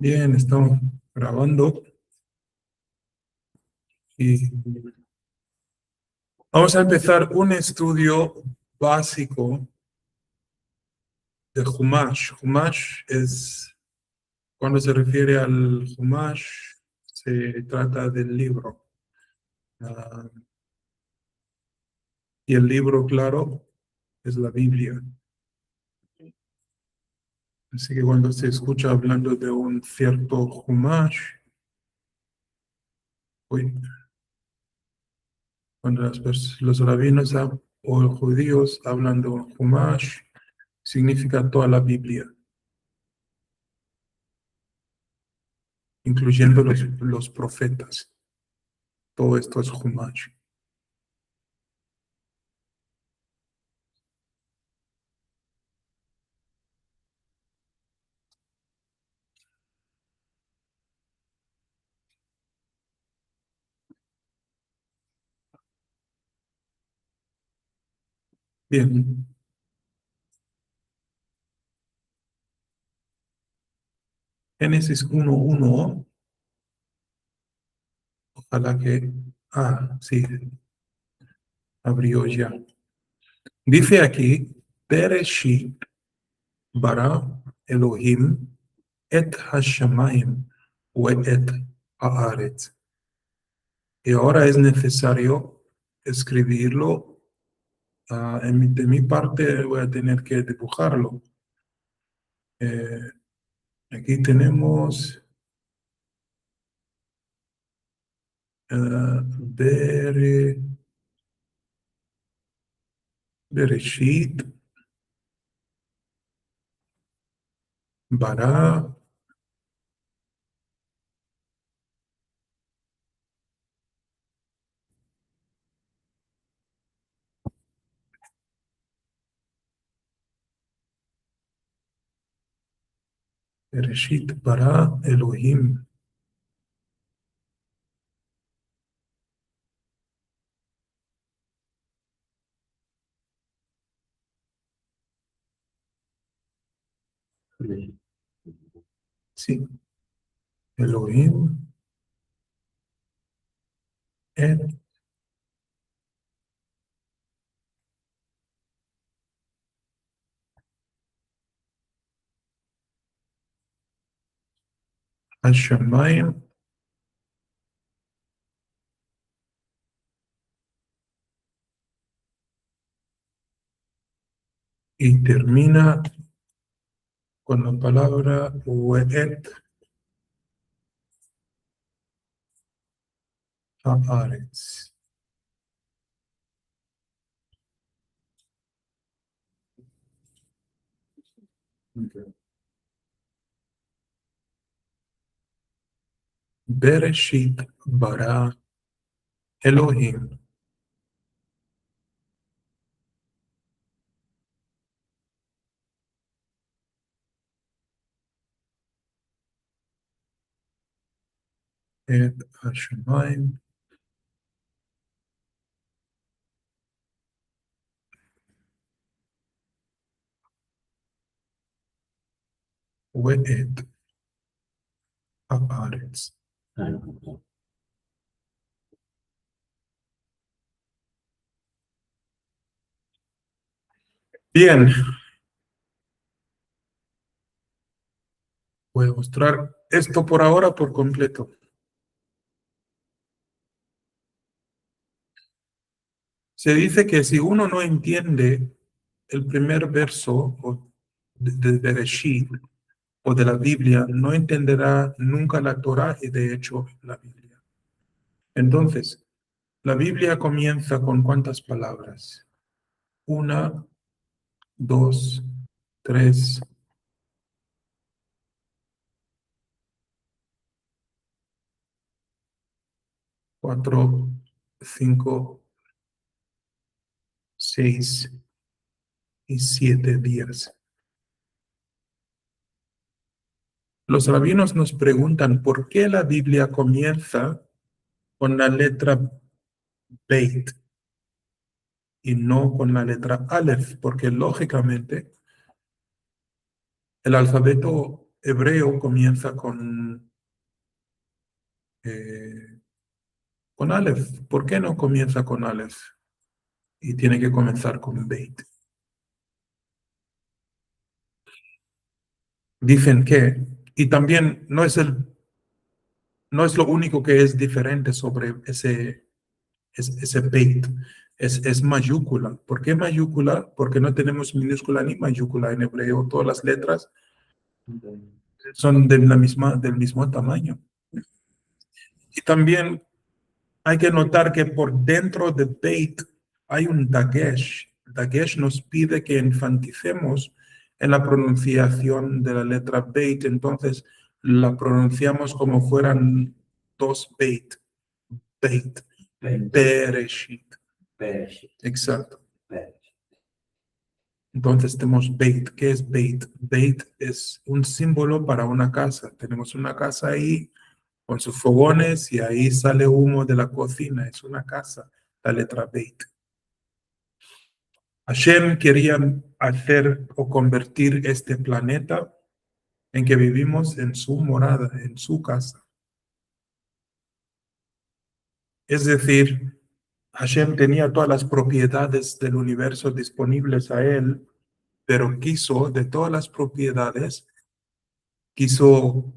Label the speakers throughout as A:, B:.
A: Bien, estamos grabando y vamos a empezar un estudio básico de Humash. Humash es, cuando se refiere al Humash, se trata del libro. Ah, y el libro, claro, es la Biblia. Así que cuando se escucha hablando de un cierto Humash, uy, cuando los rabinos o los judíos hablan de un Humash, significa toda la Biblia, incluyendo los profetas. Todo esto es Humash. Bien, Génesis 1:1, ojalá que... Ah, sí, abrió ya. Dice aquí, Bereshit bara Elohim et hashamayim we et haaretz. Y ahora es necesario escribirlo. De mi parte voy a tener que dibujarlo. Eh, Aquí tenemos Bereshit bara Bereshit bara Elohim. Sí, Elohim et Hashamayim, y termina con la palabra Weet Haaretz. Bereshit bara Elohim et Hashamayim Weet Haaretz. Bien, voy a mostrar esto por ahora por completo. Se dice que si uno no entiende el primer verso de Bereshit o de la Biblia, no entenderá nunca la Torah y de hecho la Biblia. Entonces, la Biblia comienza con ¿cuántas palabras? Una, dos, tres, cuatro, cinco, seis y 7 días. Los rabinos nos preguntan por qué la Biblia comienza con la letra Beit y no con la letra Aleph, porque lógicamente el alfabeto hebreo comienza con Aleph. ¿Por qué no comienza con Aleph? Y tiene que comenzar con Beit. Dicen que, y también no es lo único que es diferente sobre ese Beit. Es mayúscula. ¿Por qué mayúscula? Porque no tenemos minúscula ni mayúscula en hebreo. Todas las letras son del mismo tamaño. Y también hay que notar que por dentro de Beit hay un Dagesh. Dagesh nos pide que enfaticemos en la pronunciación de la letra Beit, entonces la pronunciamos como fueran dos Beit. Beit. Bereshit. Exacto. Entonces tenemos Beit. ¿Qué es Beit? Beit es un símbolo para una casa. Tenemos una casa ahí con sus fogones y ahí sale humo de la cocina. Es una casa, la letra Beit. Hashem quería hacer o convertir este planeta en que vivimos en su morada, en su casa. Es decir, Hashem tenía todas las propiedades del universo disponibles a él, pero quiso, de todas las propiedades, quiso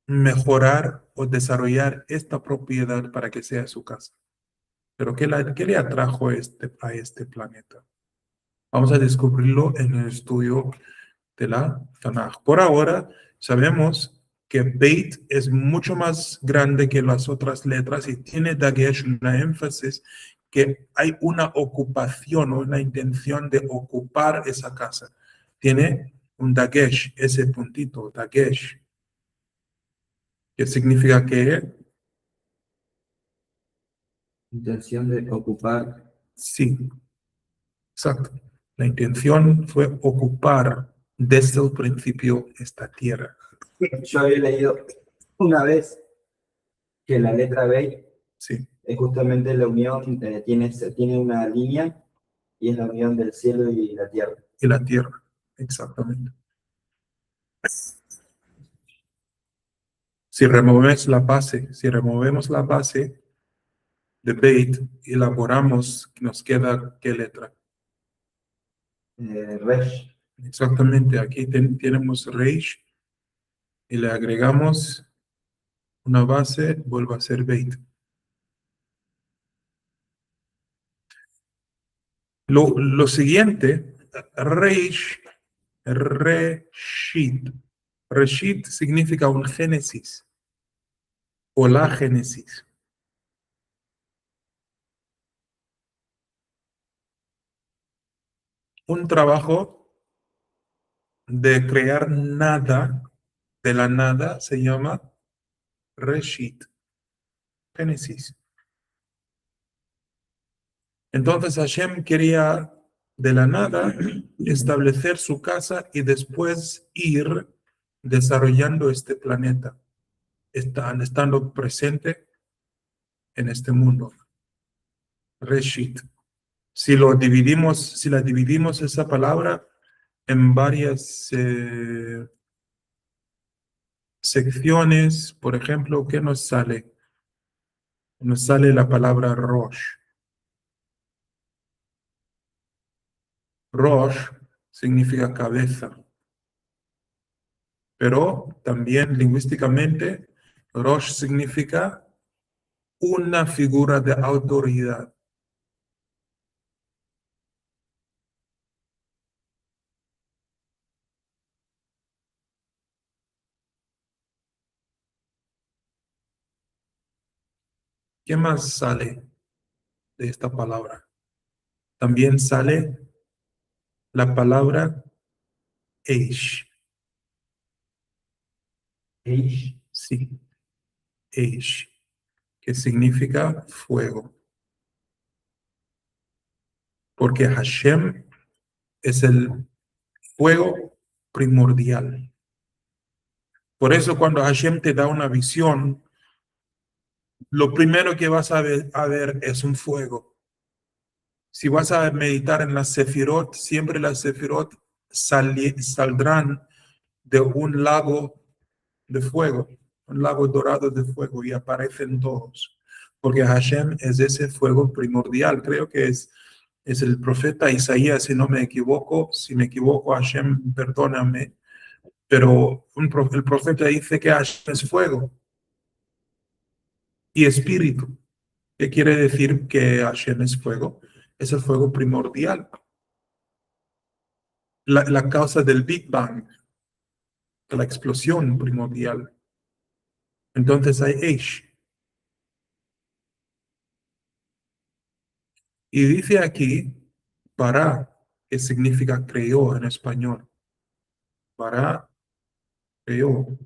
A: mejorar o desarrollar esta propiedad para que sea su casa. Pero ¿qué le atrajo a este planeta? Vamos a descubrirlo en el estudio de la Tanaj. Por ahora, sabemos que Beit es mucho más grande que las otras letras y tiene Dagesh, una énfasis que hay una ocupación o una intención de ocupar esa casa. Tiene un Dagesh, ese puntito, Dagesh, que significa que
B: Intención de ocupar.
A: sí, exacto. La intención fue ocupar desde el principio esta tierra.
B: Yo había leído una vez que la letra B
A: Sí,
B: es justamente la unión, tiene una línea y es la unión del cielo y la tierra.
A: y la tierra, exactamente. Si removemos la base de Beit y elaboramos, nos queda ¿qué letra?
B: Resh.
A: Exactamente, aquí tenemos Reish y le agregamos una base, vuelve a ser Beit. Lo siguiente, Reish, Reshit. Reshit significa un génesis o la génesis. Un trabajo de crear nada, de la nada, se llama Reshit, Génesis. Entonces Hashem quería de la nada establecer su casa y después ir desarrollando este planeta, estando presente en este mundo. Reshit. Si la dividimos esa palabra en varias secciones, por ejemplo, ¿qué nos sale? Nos sale la palabra Rosh. Rosh significa cabeza, pero también lingüísticamente Rosh significa una figura de autoridad. ¿Qué más sale de esta palabra? También sale la palabra Eish.
B: Eish.
A: Sí, Eish, que significa fuego. Porque Hashem es el fuego primordial. Por eso cuando Hashem te da una visión, lo primero que vas a ver es un fuego. Si vas a meditar en las Sefirot, siempre las Sefirot saldrán de un lago de fuego, un lago dorado de fuego, y aparecen todos, porque Hashem es ese fuego primordial. Creo que es el profeta Isaías, si no me equivoco. Si me equivoco, Hashem, perdóname, pero el profeta dice que Hashem es fuego y espíritu. ¿Qué quiere decir que Hashem es fuego? Es el fuego primordial, la causa del Big Bang, de la explosión primordial. Entonces hay Eish. Y dice aquí, para, que significa creó en español. Para, creó.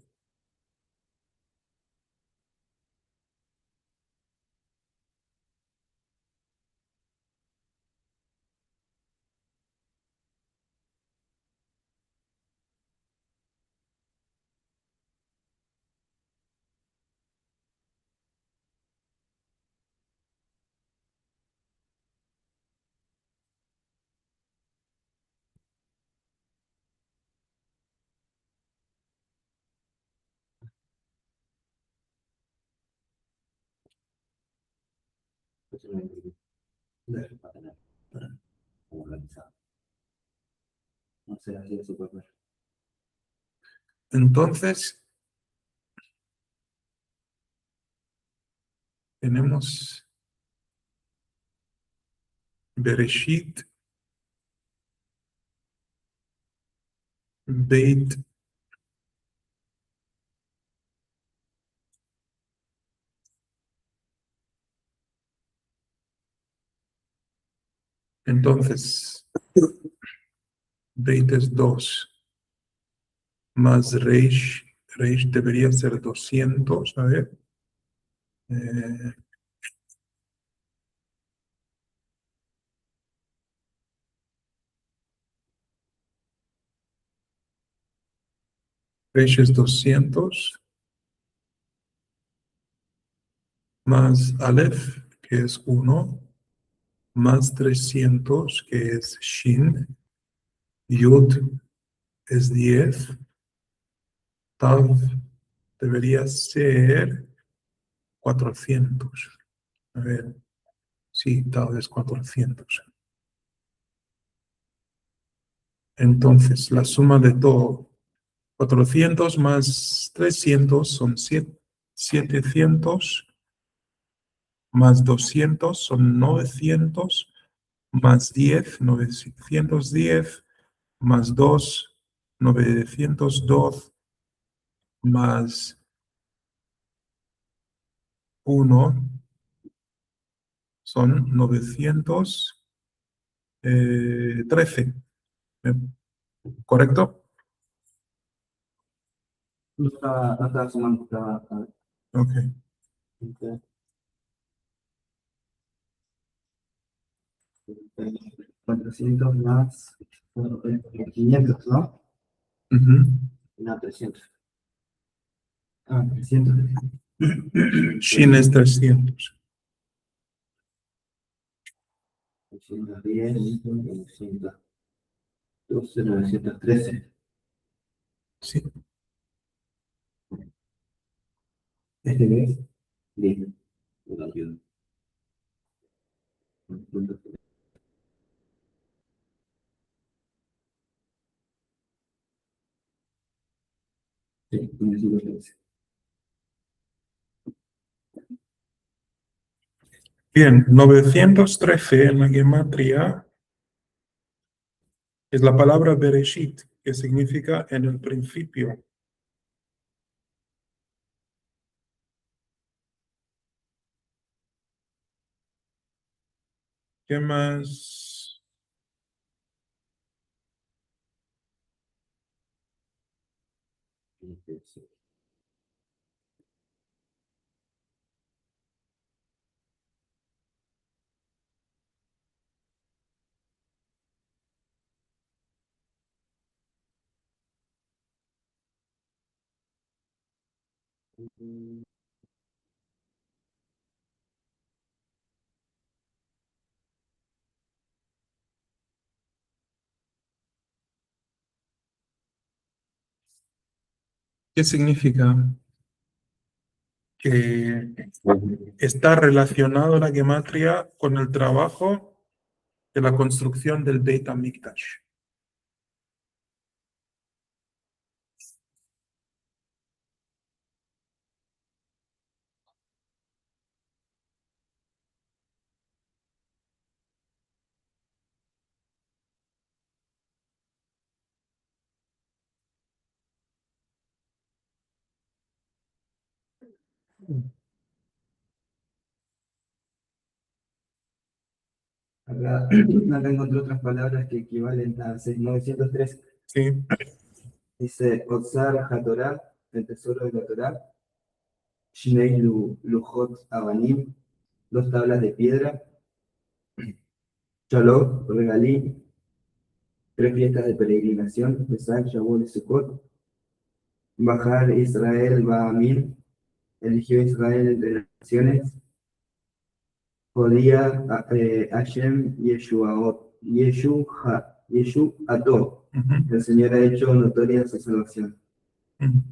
B: Pues, no es para tener como organizado. No sé, así de súper bueno.
A: Entonces, tenemos Bereshit, Beit, entonces, Beit es 2, más Reish, Reish debería ser 200, a ver. Eh, Reish es 200, más Aleph, que es 1, más 300, que es Shin, Yud es 10, Tav debería ser 400. A ver, sí, Tav es 400. Entonces, la suma de todo, 400 más 300 son 700, más 200 son 900, más 10, 910, más 2, 902, más 1 son 913. ¿eh? ¿Correcto?
B: No estaba sumando, estaba.
A: Ok.
B: Ok. 400 más 500, ¿no?
A: Ujú.
B: No, 300. Ah, 300.
A: Shin es 300.
B: 910, 912, 913.
A: Sí.
B: ¿Este es? Bien. Lo ayudo. Sí, 913.
A: Bien, 913 en la gematria es la palabra Bereshit, que significa en el principio. ¿Qué más? ¿Qué significa? Que está relacionado la gematria con el trabajo de la construcción del Beit HaMikdash.
B: Acá, acá encontré otras palabras que equivalen a 903.
A: Sí.
B: Dice, Otsar HaTorah, el tesoro de la Torah, Shnei Lujot Abanim, dos tablas de piedra, Shalom, Regalí, tres fiestas de peregrinación, Pesach, Shavuot y Sukkot, Bajar Israel Ba'amim, eligió Israel entre las naciones, Jodía Hashem Yeshuato,
A: Ujú,
B: el Señor ha hecho notoria su salvación.
A: ujú.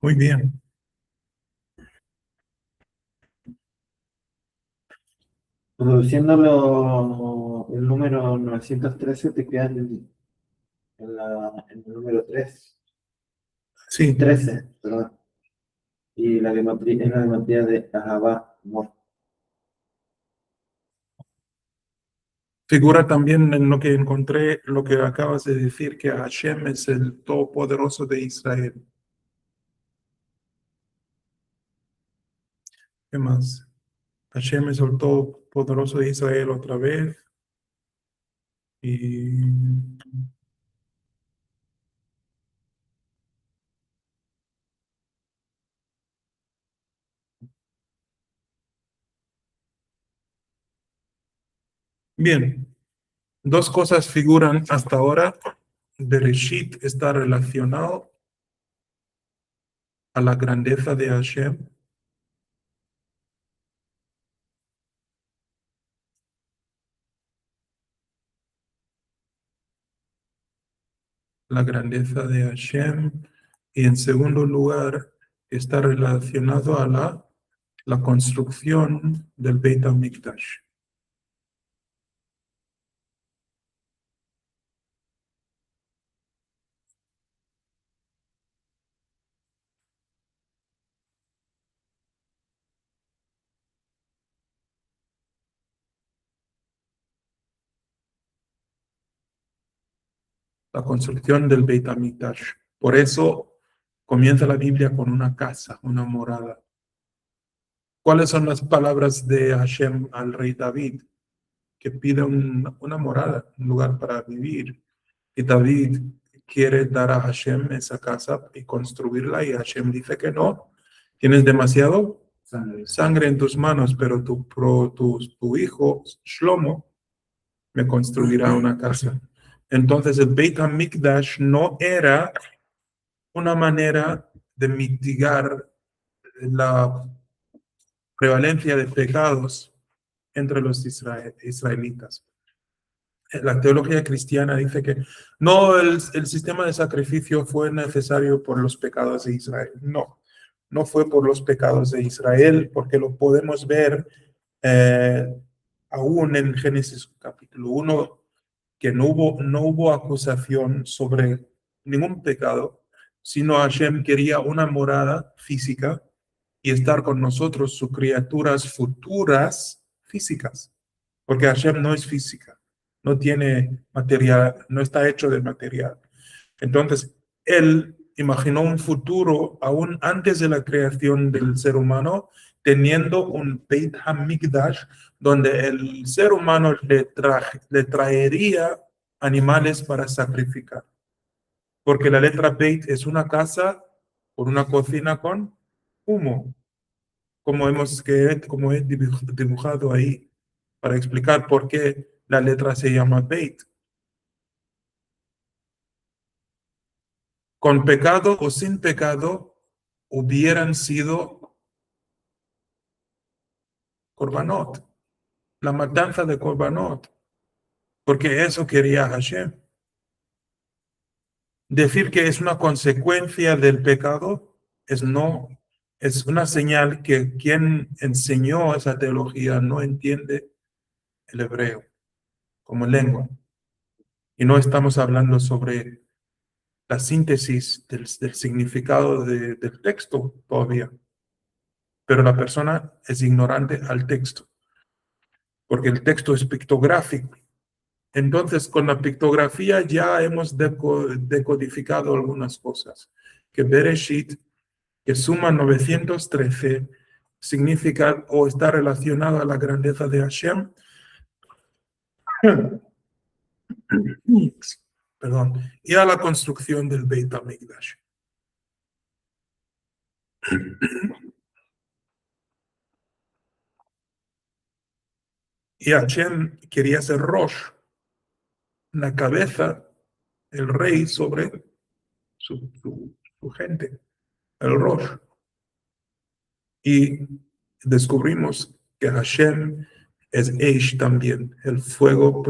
A: Muy bien.
C: Reduciéndolo, el número 913 te queda en el número 3,
A: Sí.
C: 13, perdón. Y la gematría es la gematría de Ahabá, amor.
A: Figura también en lo que encontré, lo que acabas de decir, que Hashem es el Todopoderoso de Israel. ¿Qué más? Hashem es el Todopoderoso de Israel otra vez. Y bien, dos cosas figuran hasta ahora. Bereshit está relacionado a la grandeza de Hashem. La grandeza de Hashem. Y en segundo lugar, está relacionado a la construcción del Beit HaMikdash. La construcción del Beit HaMikdash. Por eso comienza la Biblia con una casa, una morada. ¿Cuáles son las palabras de Hashem al rey David? Que pide una morada, un lugar para vivir. Y David quiere dar a Hashem esa casa y construirla, y Hashem dice que no, tienes demasiado
B: Sangre.
A: sangre en tus manos, pero tu hijo Shlomo me construirá una casa. Entonces el Beit HaMikdash no era una manera de mitigar la prevalencia de pecados entre los israelitas. La teología cristiana dice que no, el sistema de sacrificio fue necesario por los pecados de Israel. No, no fue por los pecados de Israel, porque lo podemos ver eh, aún en Génesis capítulo 1, que no hubo acusación sobre ningún pecado, sino Hashem quería una morada física y estar con nosotros, sus criaturas futuras físicas, porque Hashem no es física, no tiene material, no está hecho de material. Entonces, él imaginó un futuro aún antes de la creación del ser humano, teniendo un Beit HaMikdash, donde el ser humano le traería animales para sacrificar. Porque la letra Beit es una casa con una cocina con humo, como he dibujado ahí, para explicar por qué la letra se llama Beit. Con pecado o sin pecado, hubieran sido Korbanot, la matanza de Korbanot, porque eso quería Hashem. Decir que es una consecuencia del pecado es una señal que quien enseñó esa teología no entiende el hebreo como lengua. Y no estamos hablando sobre la síntesis del significado del texto todavía. Pero la persona es ignorante al texto, porque el texto es pictográfico. Entonces, con la pictografía ya hemos decodificado algunas cosas. Que Bereshit, que suma 913, significa o está relacionado a la grandeza de Hashem. Perdón, y a la construcción del Beit HaMikdash. Y Hashem quería ser Rosh, la cabeza, el rey sobre su gente, el Rosh. Y descubrimos que Hashem es Eish también, el fuego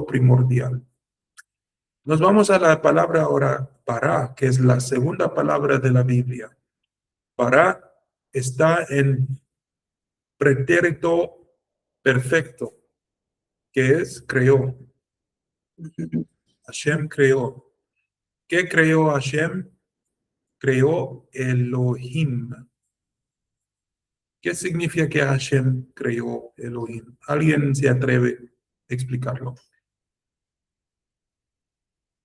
A: primordial. Nos vamos a la palabra ahora, para, que es la segunda palabra de la Biblia. Para está en pretérito perfecto, que es creó. Hashem creó. ¿Qué creó Hashem? Creó Elohim. ¿Qué significa que Hashem creó Elohim? ¿Alguien se atreve a explicarlo?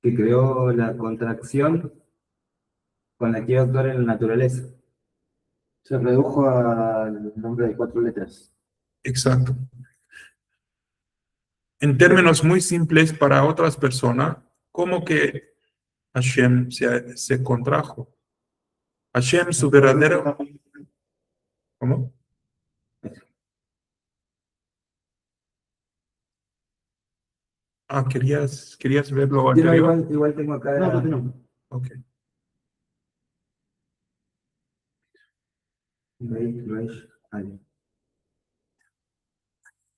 B: Que creó la contracción con la que iba a actuar en la naturaleza. Se redujo al nombre de 4 letras.
A: Exacto. En términos muy simples para otras personas, ¿cómo que Hashem se contrajo? Hashem, su verdadero... ¿Cómo? Ah, ¿querías ver lo
B: Yo no,
A: anterior?
B: igual tengo acá. No.
A: Ok.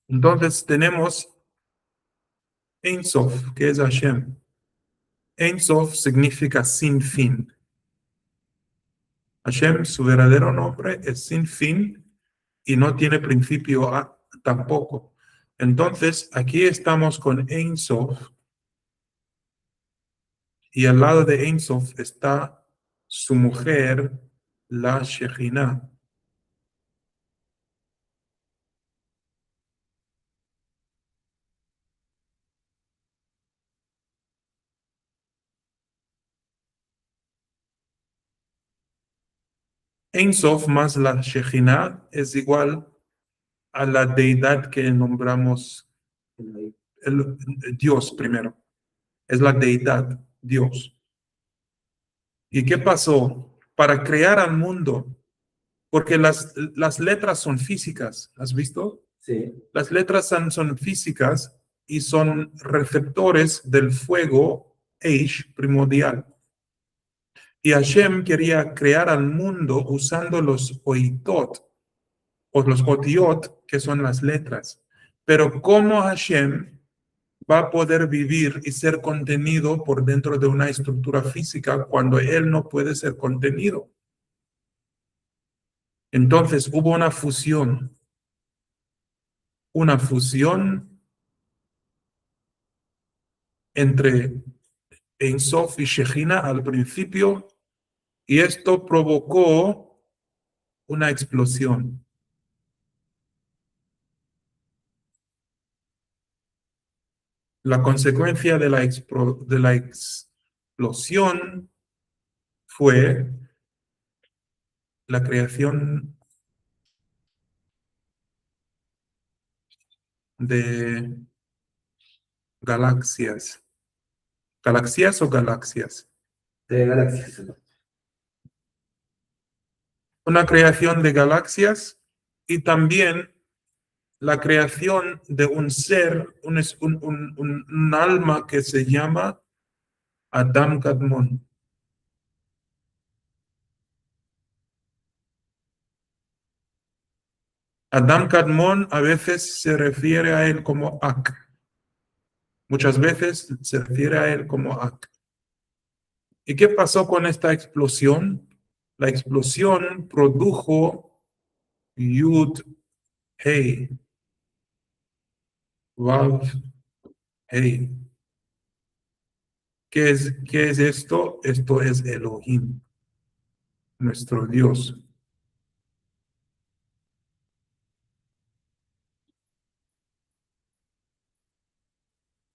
A: Entonces tenemos Ein Sof, que es Hashem. Ein Sof significa sin fin. Hashem, su verdadero nombre es sin fin y no tiene principio tampoco. Entonces, aquí estamos con Ein Sof y al lado de Ein Sof está su mujer, la Shejinah. Ein Sof más la Shejinah es igual a la deidad que nombramos Dios primero. Es la deidad, Dios. ¿Y qué pasó? Para crear al mundo, porque las letras son físicas, ¿has visto?
B: Sí.
A: Las letras son físicas y son receptores del fuego Eish primordial. Y Hashem quería crear al mundo usando los oitot, o los otiot, que son las letras. Pero ¿cómo Hashem va a poder vivir y ser contenido por dentro de una estructura física cuando él no puede ser contenido? Entonces hubo una fusión entre Ein Sof y Shejina al principio, y esto provocó una explosión. La consecuencia de la explosión fue la creación de galaxias. ¿Galaxias o galaxias?
B: De galaxias.
A: Una creación de galaxias y también la creación de un ser, un alma que se llama Adam Kadmon. Adam Kadmon a veces se refiere a él como Ak. Muchas veces se refiere a él como Ak. ¿Y qué pasó con esta explosión? La explosión produjo Yud, Hey, Vav, Hey. ¿Qué es esto? Esto es Elohim, nuestro Dios.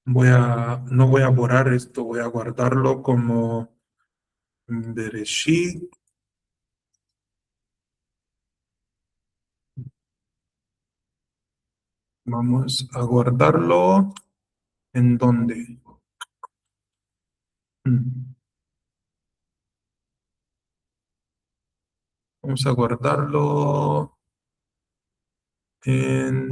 A: No voy a borrar esto, voy a guardarlo como Bereshit. Vamos a guardarlo. ¿En dónde? Vamos a guardarlo en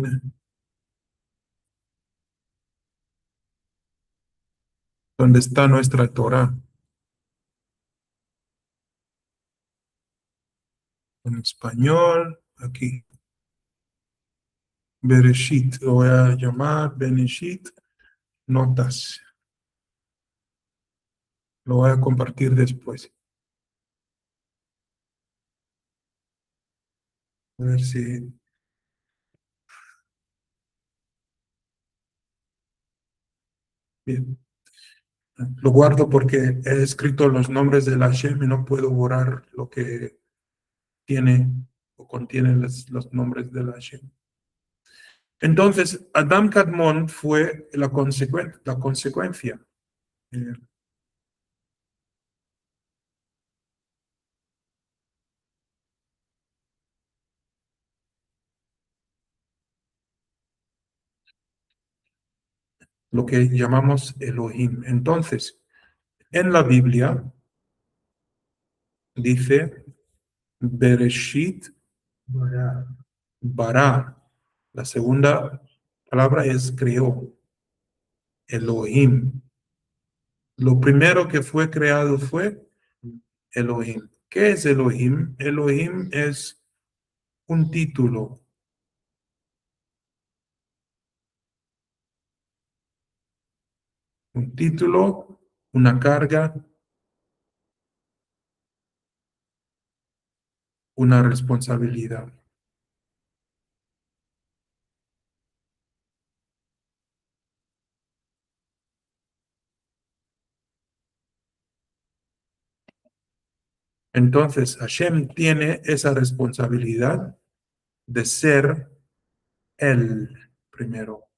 A: donde está nuestra Torah. En español, aquí. Bereshit, lo voy a llamar Bereshit, notas. Lo voy a compartir después. A ver si... Bien. Lo guardo porque he escrito los nombres de la Hashem y no puedo borrar lo que tiene o contiene los nombres de la Hashem. Entonces, Adam Kadmon fue la consecuencia. Eh, lo que llamamos Elohim. Entonces, en la Biblia dice Bereshit bara. La segunda palabra es creó, Elohim. Lo primero que fue creado fue Elohim. ¿Qué es Elohim? Elohim es un título. Un título, una carga, una responsabilidad. Entonces, Hashem tiene esa responsabilidad de ser Él primero.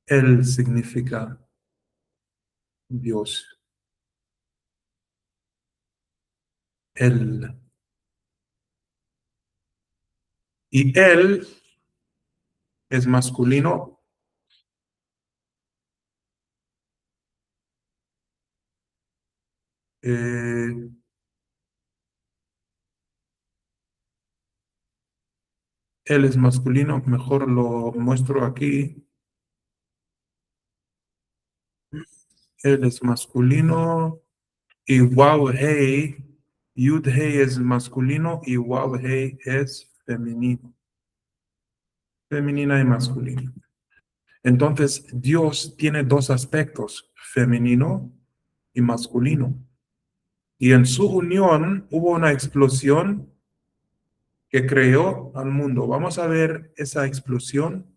A: Él significa Dios. Él. Y Él es masculino. eh, Él es masculino. Mejor lo muestro aquí. Él es masculino. Y Waw Hey, Yud Hey es masculino y Waw Hey es femenino. Femenina y masculina. Entonces, Dios tiene dos aspectos, femenino y masculino. Y en su unión hubo una explosión que creó al mundo. Vamos a ver esa explosión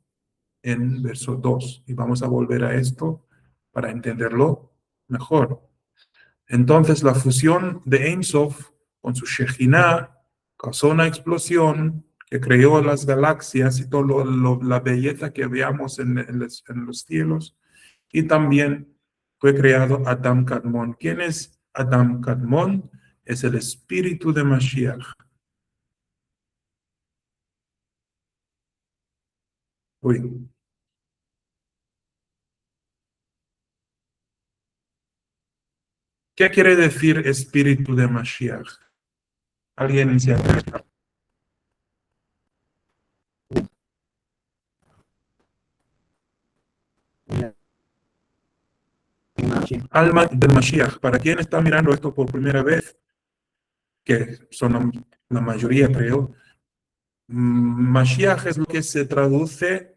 A: en verso 2 y vamos a volver a esto para entenderlo mejor. Entonces, la fusión de Ein Sof con su Shejinah causó una explosión que creó las galaxias y toda la belleza que veamos en los cielos. Y también fue creado Adam Kadmon. ¿Quién es Adam Kadmon? Es el espíritu de Mashiach. Uy. ¿Qué quiere decir espíritu de Mashiach? ¿Alguien se acuerda? Alma del Mashiach. ¿Para quién está mirando esto por primera vez? Que son la mayoría, creo. Mashiach es lo que se traduce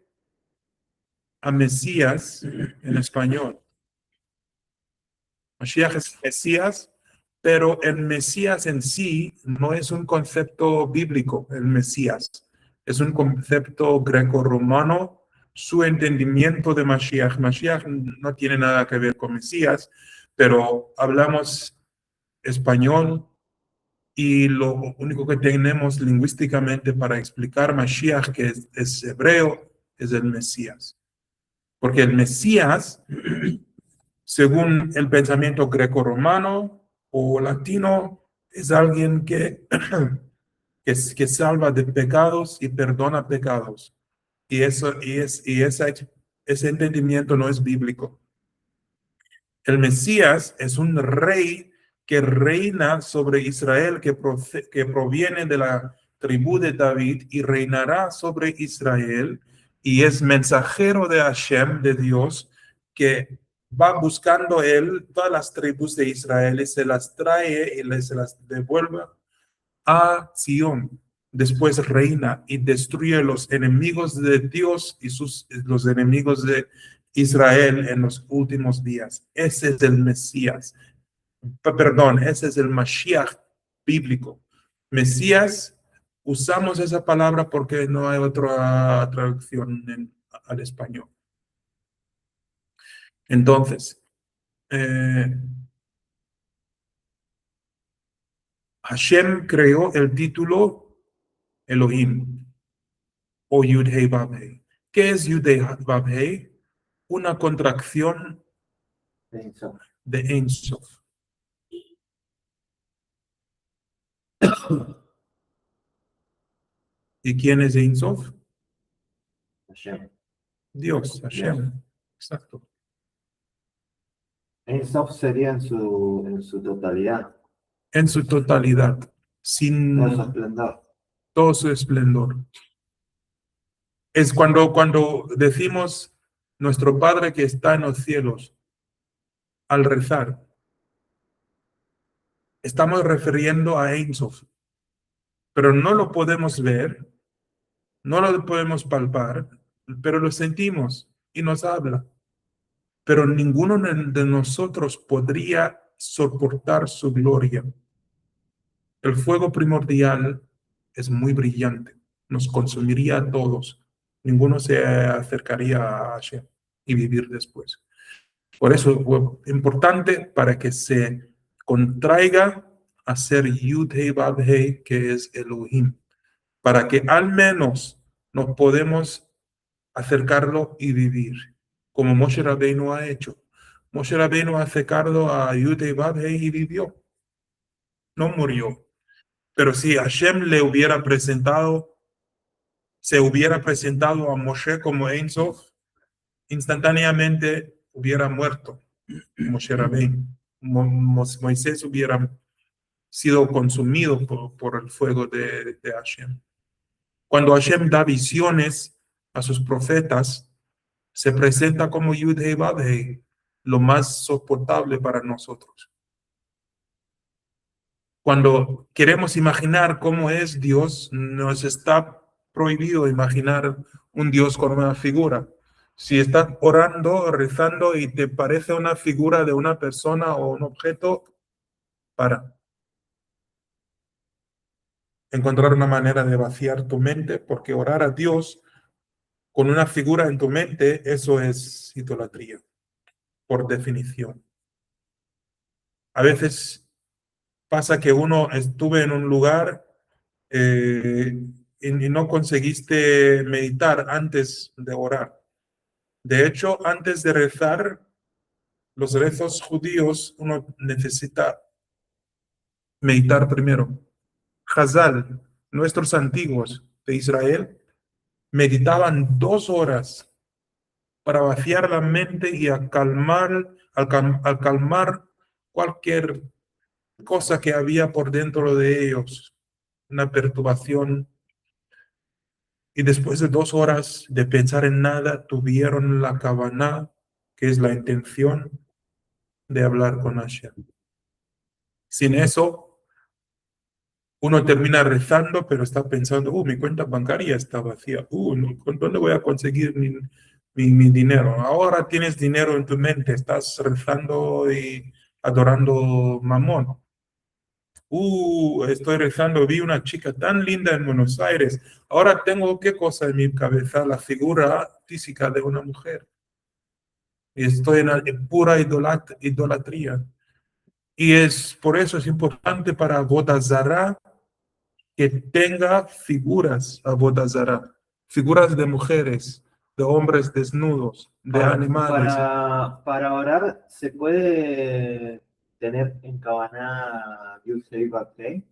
A: a Mesías en español. Mashiach es Mesías, pero el Mesías en sí no es un concepto bíblico, el Mesías. Es un concepto greco-romano. Su entendimiento de Mashiach. Mashiach no tiene nada que ver con Mesías, pero hablamos español y lo único que tenemos lingüísticamente para explicar Mashiach, que es hebreo, es el Mesías. Porque el Mesías, según el pensamiento greco-romano o latino, es alguien que salva de pecados y perdona pecados. Y ese entendimiento no es bíblico. El Mesías es un rey que reina sobre Israel, que proviene de la tribu de David y reinará sobre Israel y es mensajero de Hashem, de Dios, que va buscando él todas las tribus de Israel y se las trae y se las devuelve a Sion. Después reina y destruye los enemigos de Dios y los enemigos de Israel en los últimos días. Ese es el Mesías. Perdón, ese es el Mashiach bíblico. Mesías, usamos esa palabra porque no hay otra traducción al español. Entonces, Hashem creó el título Elohim o Yud-Hei Vav-Hei. ¿Qué es Yud-Hei Vav-Hei? Una contracción de Ein Sof. ¿Y quién es Ein Sof?
C: Hashem.
A: Dios, Hashem. Exacto.
C: Ein Sof sería en su totalidad,
A: En su totalidad, sin
C: todo su esplendor.
A: todo su esplendor. Es cuando decimos nuestro Padre que está en los cielos, al rezar, estamos refiriendo a Ein Sof, pero no lo podemos ver, no lo podemos palpar, pero lo sentimos y nos habla. Pero ninguno de nosotros podría soportar su gloria. El fuego primordial es muy brillante, nos consumiría a todos. Ninguno se acercaría a Hashem y vivir después. Por eso es importante para que se contraiga a ser Yud-Hei Vav-Hei, que es Elohim, para que al menos nos podemos acercarlo y vivir, como Moshe Rabbeinu ha hecho. Moshe Rabbeinu ha acercado a Yud-Hei Vav-Hei y vivió. No murió. Pero si Hashem le hubiera presentado, se hubiera presentado a Moshe como Ein Sof, instantáneamente hubiera muerto Moshe Rabbeinu. Moisés hubiera sido consumido por el fuego de Hashem. Cuando Hashem da visiones a sus profetas, se presenta como Yud-Hei Vav-Hei, lo más soportable para nosotros. Cuando queremos imaginar cómo es Dios, nos está prohibido imaginar un Dios con una figura. Si estás orando, rezando y te parece una figura de una persona o un objeto, para encontrar una manera de vaciar tu mente, porque orar a Dios con una figura en tu mente, eso es idolatría, por definición. A veces pasa que uno estuve en un lugar y no conseguiste meditar antes de orar. De hecho, antes de rezar, los rezos judíos, uno necesita meditar primero. Hazal, nuestros antiguos de Israel, meditaban 2 horas para vaciar la mente y al calmar cualquier cosa que había por dentro de ellos, una perturbación. Y después de 2 horas de pensar en nada, tuvieron la kavaná, que es la intención de hablar con Hashem. Sin eso, uno termina rezando, pero está pensando, mi cuenta bancaria está vacía. ¿Dónde voy a conseguir mi dinero? Ahora tienes dinero en tu mente, estás rezando y adorando Mamón. Estoy rezando, vi una chica tan linda en Buenos Aires. Ahora tengo qué cosa en mi cabeza, la figura física de una mujer. Y estoy en pura idolatría. Y por eso es importante para Avodah que tenga figuras Avodah, figuras de mujeres, de hombres desnudos, de animales.
C: Para orar, ¿se puede tener en Kavaná Yud Hei Vav Hei?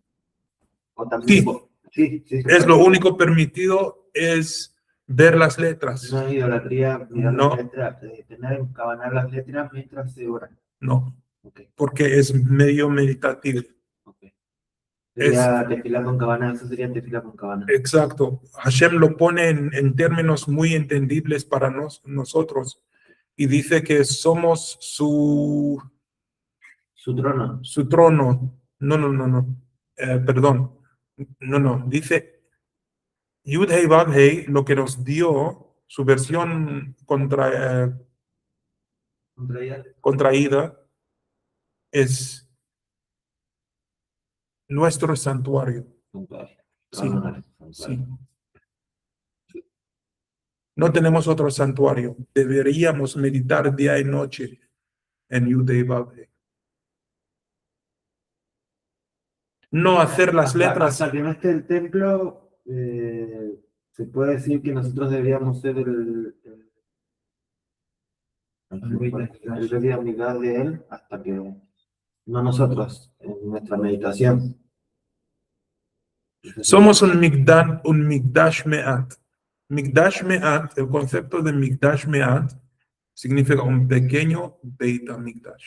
C: ¿O también
A: Sí,
C: sí, se
A: es lo
C: puede.
A: único permitido, es ver las letras.
C: No es idolatría mirar
A: No.
C: las letras, tener en Kavaná las letras mientras se ora.
A: No,
C: Ok,
A: porque es medio meditativo.
C: ok.
A: Es
C: Sería tefilá con Kavaná, eso sería tefilá con Kavaná.
A: exacto. Hashem lo pone en términos muy entendibles para nosotros y dice que somos
C: Su trono.
A: su trono. No. Perdón. No. Dice Yud Hei Vav Hei, lo que nos dio su versión contraída es nuestro santuario. Sí, sí. No tenemos otro santuario. Deberíamos meditar día y noche en Yud Hei Vav Hei. No hacer las letras.
C: Hasta que no esté el templo, se puede decir que nosotros deberíamos ser el Beit HaMikdash de él, hasta que no nosotros, en nuestra meditación.
A: Somos un Mikdash Me'at. Mikdash Me'at, el concepto de Mikdash Me'at significa un pequeño Beit HaMikdash.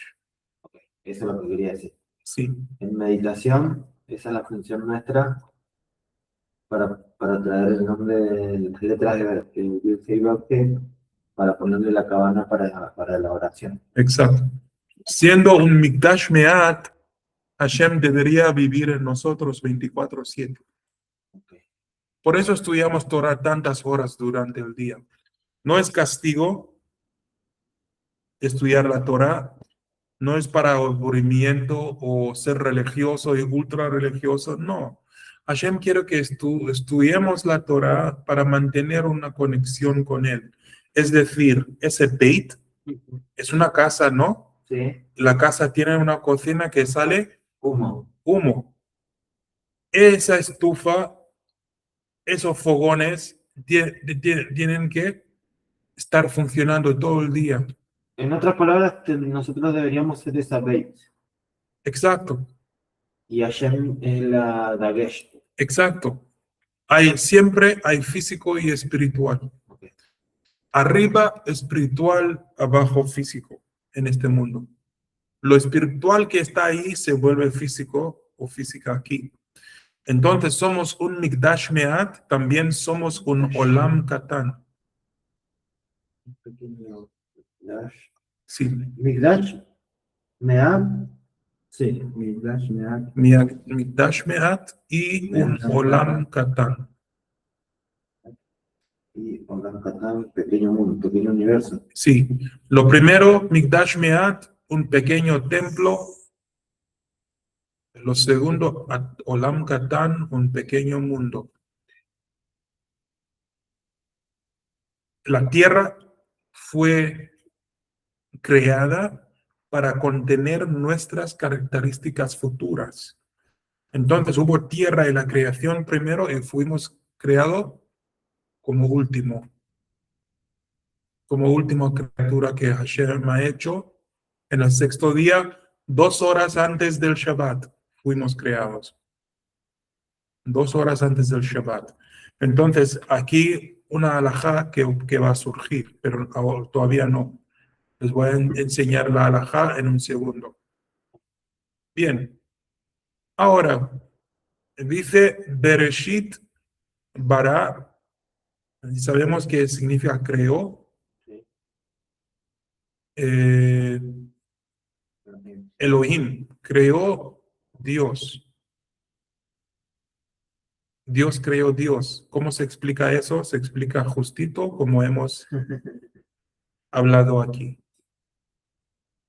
C: Eso es lo que quería decir.
A: Sí,
C: En meditación, esa es la función nuestra para traer el nombre de las letras de Yud Hei Vav Hei, para ponerle la cabana para la oración.
A: exacto. Siendo un Mikdash Me'at, Hashem debería vivir en nosotros 24/7.
C: Ok.
A: Por eso estudiamos Torah tantas horas durante el día. No es castigo estudiar la Torah, no es para aburrimiento o ser religioso y ultra religioso, no. Hashem quiere que estudiemos la Torah para mantener una conexión con Él. Es decir, ese Beit es una casa, ¿no?
C: Sí,
A: La casa tiene una cocina que sale
C: humo.
A: humo. Esa estufa, esos fogones tienen que estar funcionando todo el día.
C: En otras palabras, nosotros deberíamos ser esa Beit.
A: Exacto,
C: Y Hashem es la Dagesh.
A: exacto. Siempre hay físico y espiritual.
C: Ok.
A: Arriba espiritual, abajo físico en este mundo. Lo espiritual que está ahí se vuelve físico o física aquí. Entonces somos un Mikdash Me'at, también somos un Olam Katan.
C: Un pequeño Mikdash.
A: Sí,
C: Mikdash, Me'ab,
B: Sí, Mikdash Me'at.
A: Mikdash Me'at y un Olam Katan.
C: y Olam Katan, pequeño mundo, pequeño universo.
A: Sí, lo primero, Mikdash Me'at, un pequeño templo. Lo segundo, Olam Katan, un pequeño mundo. La tierra fue creada para contener nuestras características futuras. Entonces hubo tierra en la creación primero y fuimos creados como última criatura que Hashem ha hecho. En el sexto día, 2 horas antes del Shabbat, fuimos creados. 2 horas antes del Shabbat. Entonces, aquí una alajá que va a surgir, pero todavía no. Les voy a enseñar la alajá en un segundo. Bien. Ahora, dice Bereshit bara. Sabemos que significa creó. Elohim, creó Dios. Dios creó Dios. ¿Cómo se explica eso? Se explica justito como hemos hablado aquí.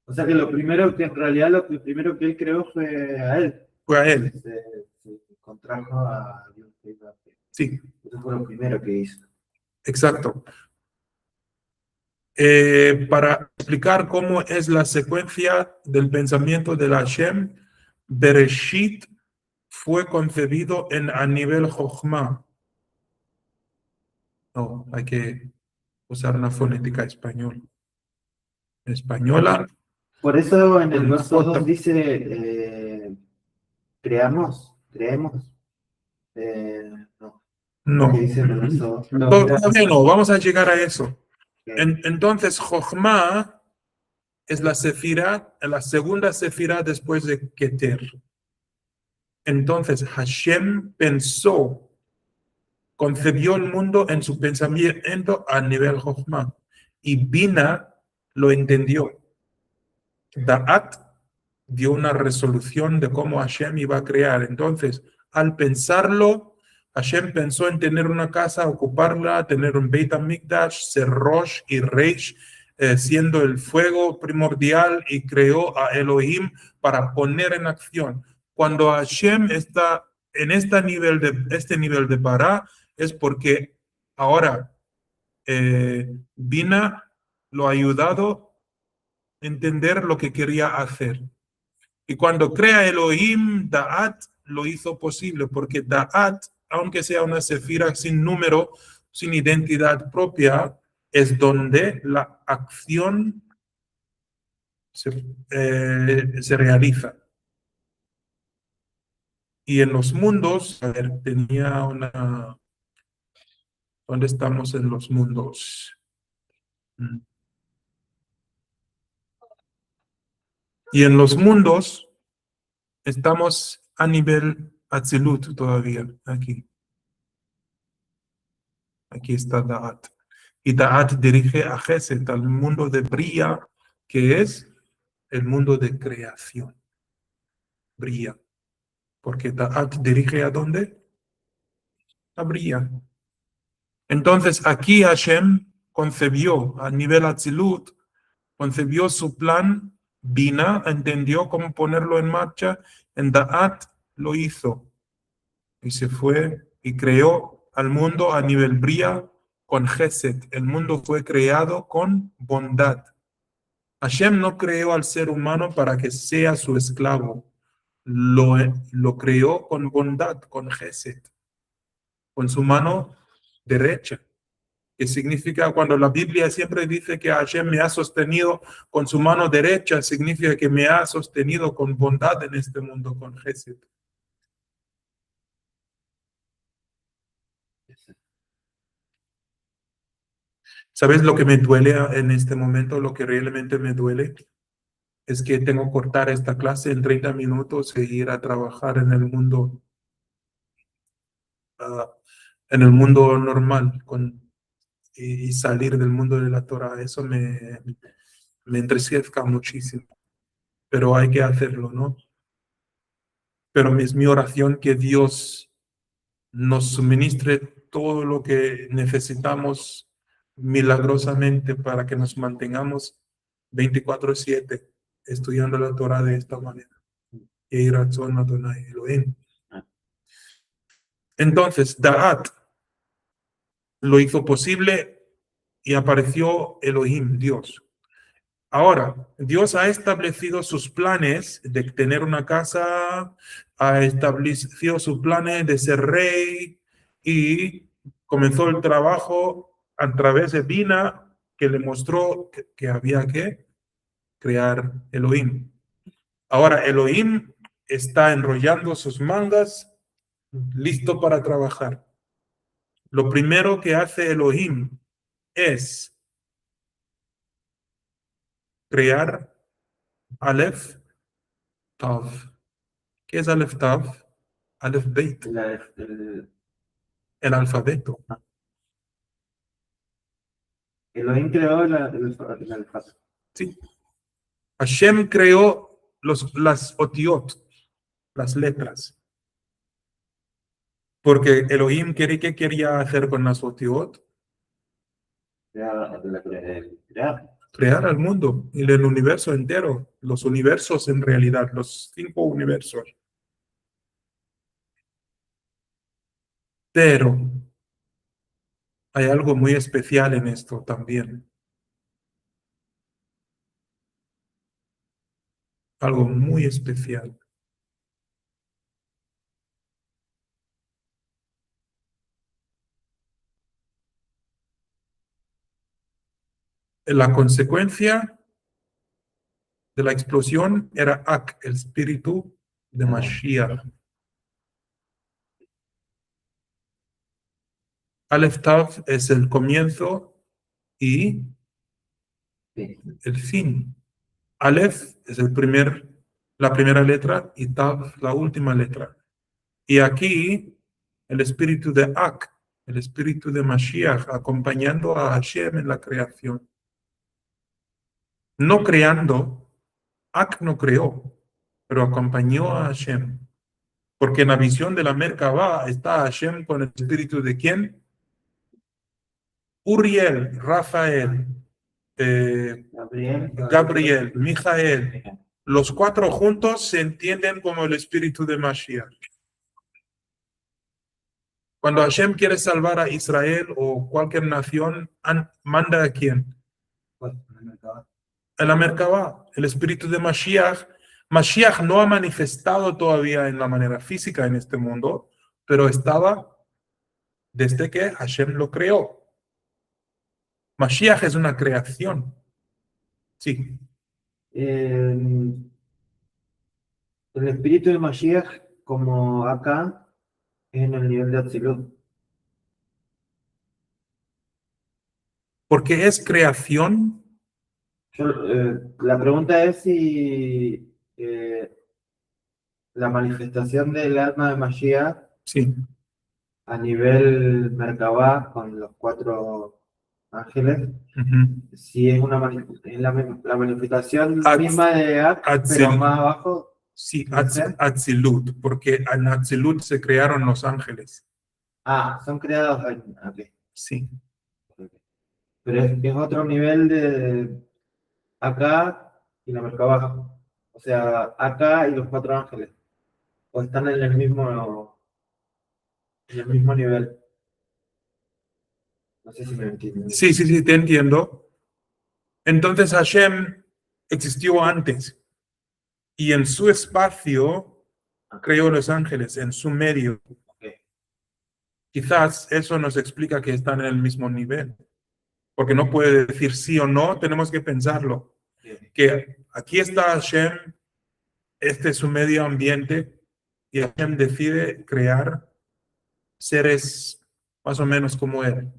C: O sea que lo primero que en realidad lo primero que él creó fue a él.
A: Fue a él,
C: Se contrajo a Dios.
A: sí,
C: Eso fue lo primero que hizo.
A: exacto. Para explicar cómo es la secuencia del pensamiento de la Hashem, Bereshit fue concebido a nivel Jochma. No, hay que usar una fonética española.
C: Por eso en el
A: Con
C: verso
A: J.
C: 2 dice, creemos. No,
A: No,
C: ¿qué dice en el verso 2?
A: todavía no, vamos a llegar a eso.
C: Que
A: Entonces, Jochma es la sefira, la segunda sefira después de Keter. Entonces, Hashem concebió el mundo en su pensamiento a nivel Jochma. Y Bina lo entendió. Da'at dio una resolución de cómo Hashem iba a crear. Entonces, al pensarlo, Hashem pensó en tener una casa, ocuparla, tener un Beit HaMikdash, ser Rosh y Reish, siendo el fuego primordial, y creó a Elohim para poner en acción. Cuando Hashem está en este nivel de para, es porque ahora Bina lo ha ayudado a entender lo que quería hacer. Y cuando crea Elohim, Da'at lo hizo posible, porque Da'at, aunque sea una sefira sin número, sin identidad propia, es donde la acción se realiza. Y en los mundos, a ver, tenía una... ¿Dónde estamos en los mundos? Y en los mundos estamos a nivel Atzilut todavía, aquí. Aquí está Da'at. Y Da'at dirige a Gesed, al mundo de Bria, que es el mundo de creación. Bria. Porque Da'at dirige ¿a dónde? A Bria. Entonces aquí Hashem concebió a nivel Atzilut, concebió su plan, Bina, entendió cómo ponerlo en marcha, en Da'at lo hizo. Y se fue y creó al mundo a nivel Bria con Gesed. El mundo fue creado con bondad. Hashem no creó al ser humano para que sea su esclavo. Lo creó con bondad, con Gesed, con su mano derecha. Que significa, cuando la Biblia siempre dice que Hashem me ha sostenido con su mano derecha, significa que me ha sostenido con bondad en este mundo, con Gesed. ¿Sabes lo que me duele en este momento? Lo que realmente me duele es que tengo que cortar esta clase en 30 minutos e ir a trabajar ah, en el mundo normal y salir del mundo de la Torah. Eso me entristezca muchísimo, pero hay que hacerlo, ¿no? Pero es mi oración que Dios nos suministre todo lo que necesitamos milagrosamente para que nos mantengamos 24/7 estudiando la Torah de esta manera. Yehí ratzon Adonai Elohim. Entonces, Da'at lo hizo posible y apareció Elohim, Dios. Ahora, Dios ha establecido sus planes de tener una casa, ha establecido sus planes de ser rey y comenzó el trabajo a través de Bina, que le mostró que había que crear Elohim. Ahora Elohim está enrollando sus mangas, listo para trabajar. Lo primero que hace Elohim es crear Aleph Tav. ¿Qué es Aleph Tav? Aleph Beit, el alfabeto.
C: Elohim creó el alfabeto.
A: Sí. Hashem creó las otiot, las letras. Porque Elohim, ¿qué quería hacer con las otiot?
C: Crear.
A: crear al mundo y el universo entero, los universos en realidad, los 5 universos. Pero hay algo muy especial en esto también. Algo muy especial. La consecuencia de la explosión era Ak, el espíritu de Mashiach. Aleph Tav es el comienzo y
C: Sí.
A: el fin. Aleph es la primera letra y Tav la última letra. Y aquí el espíritu de Ak, el espíritu de Mashiach, acompañando a Hashem en la creación. No creando, Ak no creó, pero acompañó a Hashem. Porque en la visión de la Merkabah está Hashem con el espíritu de ¿quién? Uriel, Rafael,
C: Gabriel.
A: Gabriel, Mijael. Los 4 juntos se entienden como el espíritu de Mashiach. Cuando Hashem quiere salvar a Israel o cualquier nación, manda a quién? A la Merkabah, el espíritu de Mashiach. Mashiach no ha manifestado todavía en la manera física en este mundo, pero estaba desde que Hashem lo creó. Mashiach es una creación. Sí.
C: El espíritu de Mashiach, como acá, es en el nivel de Atzilut.
A: Porque es creación.
C: La pregunta es si la manifestación del alma de Mashiach
A: Sí.
C: a nivel Merkabah con los 4 ángeles,
A: Ujú.
C: si es la manifestación
A: Atz-
C: misma de Ak, pero
A: Atzilut.
C: más abajo.
A: Sí,
C: ¿Puede ser?
A: Atzilut, porque en Atzilut se crearon los ángeles.
C: Son creados ok.
A: Sí.
C: Pero es otro nivel de acá y la Merkabah. O sea, acá y los 4 ángeles. O están en el mismo nivel. No sé si me entienden.
A: Sí, sí, sí, te entiendo. Entonces Hashem existió antes y en su espacio creó los ángeles, en su medio.
C: Ok.
A: Quizás eso nos explica que están en el mismo nivel, porque no puede decir sí o no, tenemos que pensarlo. Que aquí está Hashem, este es su medio ambiente y Hashem decide crear seres más o menos como él.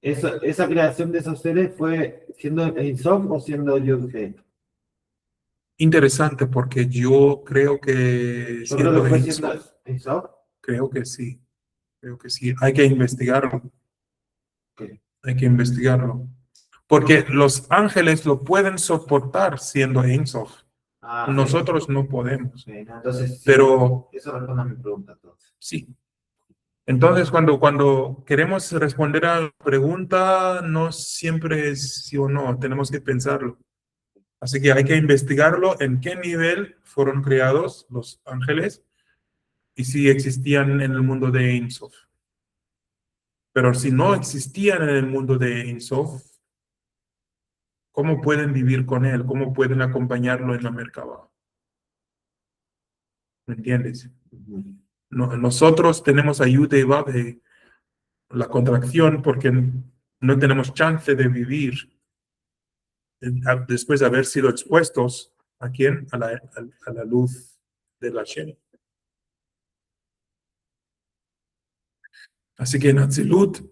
C: Esa creación de esos seres fue siendo Ein Sof o siendo Yud-Heh.
A: Interesante porque yo creo que
C: Yo creo que fue
A: Ein
C: siendo
A: Sof,
C: Ein Sof.
A: creo que sí, creo que sí. Hay que investigarlo,
C: Ok.
A: hay que investigarlo. Porque los ángeles lo pueden soportar siendo Ein Sof.
C: Ok.
A: Nosotros no podemos.
C: Ok, no, entonces sí,
A: Pero
C: eso responde a mi pregunta entonces.
A: sí. Entonces, cuando queremos responder a la pregunta, no siempre es sí o no, tenemos que pensarlo. Así que hay que investigarlo en qué nivel fueron creados los ángeles y si existían en el mundo de Ein Sof. Pero si no existían en el mundo de Ein Sof, ¿cómo pueden vivir con él? ¿Cómo pueden acompañarlo en la Merkabah? ¿Me entiendes? Nosotros tenemos ayuda y va de la contracción porque no tenemos chance de vivir después de haber sido expuestos ¿a quién? A la luz de la Shem. Así que en Atzilut,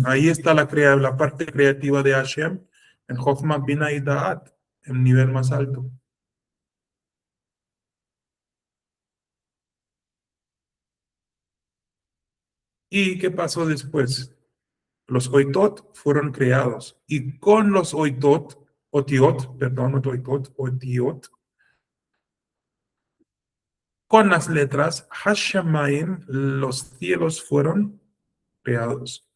A: ahí está la parte creativa de Hashem, en Chokhmah, Bina y Da'at, en nivel más alto. ¿Y qué pasó después? Los Oitot fueron creados, y con los Oitot, Otiot, con las letras Hashemayim, los cielos fueron creados.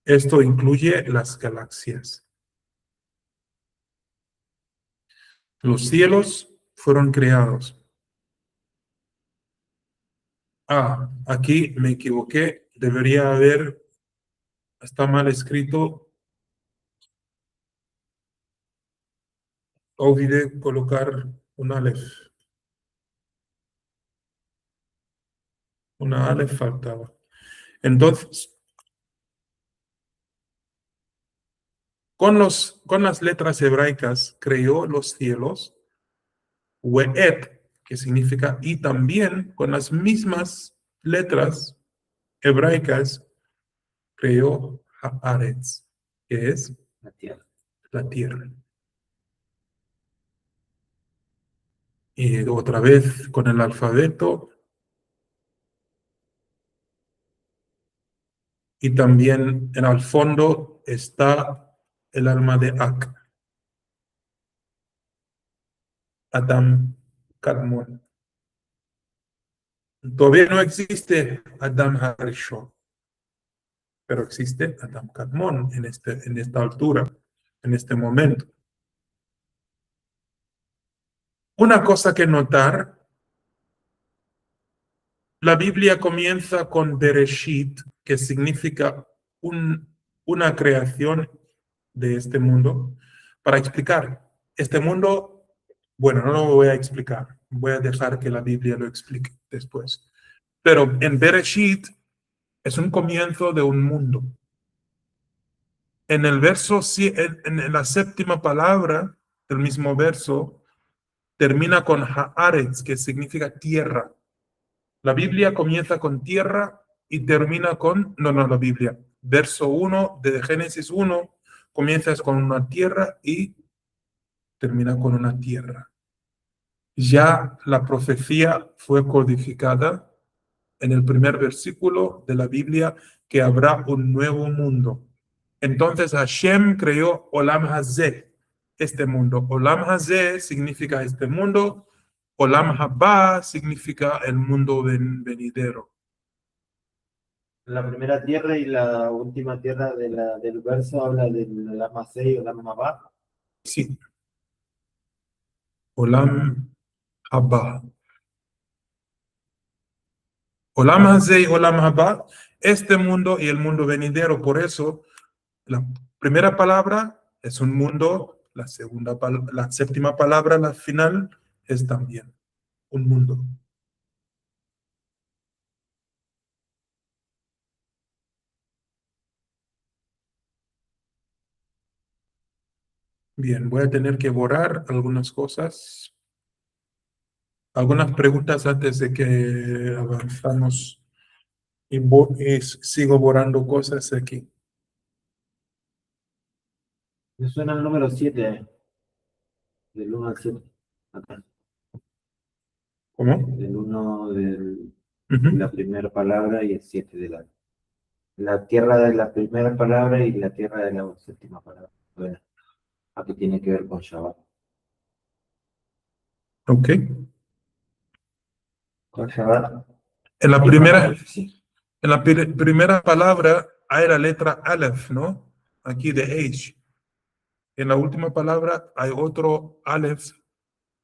A: Esto incluye las galaxias. Los cielos fueron creados. Ah, aquí me equivoqué. Debería haber, está mal escrito. Olvidé colocar un aleph. Una aleph faltaba. Entonces, con las letras hebraicas creó los cielos, We'et, que significa y también con las mismas letras hebraicas creó Haaretz, que es
C: La tierra.
A: la tierra. Y otra vez con el alfabeto. Y también en el fondo está el alma de Ak, Adam Kadmon. Todavía no existe Adam Harishon, pero existe Adam Kadmon en esta altura, en este momento. Una cosa que notar, la Biblia comienza con Bereshit, que significa una creación de este mundo, para explicar. Este mundo, bueno, no lo voy a explicar, voy a dejar que la Biblia lo explique después. Pero en Bereshit es un comienzo de un mundo. En el verso, en la séptima palabra del mismo verso, termina con Haaretz, que significa tierra. La Biblia comienza con tierra y termina con, no, la Biblia. Verso 1 de Génesis 1, comienzas con una tierra y termina con una tierra. Ya la profecía fue codificada en el primer versículo de la Biblia que habrá un nuevo mundo. Entonces Hashem creó Olam Hazeh, este mundo. Olam Hazeh significa este mundo. Olam Haba significa el mundo venidero.
C: La primera tierra y la última tierra del verso habla del Lama 6 o Lama Haba.
A: Sí. Olam Haba. Olam Hazeh y Olam Haba, este mundo y el mundo venidero. Por eso, la primera palabra es un mundo, la séptima palabra, la final, es también un mundo. Bien, voy a tener que borrar algunas cosas. Algunas preguntas antes de que avanzamos y sigo borrando cosas aquí.
C: Me suena el número 7, del 1 al 7. Acá.
A: ¿Cómo?
C: El 1 de
A: Ujú.
C: la primera palabra y el 7 de la tierra de la primera palabra y la tierra de la séptima palabra. Bueno, aquí tiene que ver con Shabbat.
A: Ok.
C: Con Shabbat.
A: En la primera,
C: Sí.
A: en la primera palabra hay la letra Aleph, ¿no? Aquí de H. En la última palabra hay otro Aleph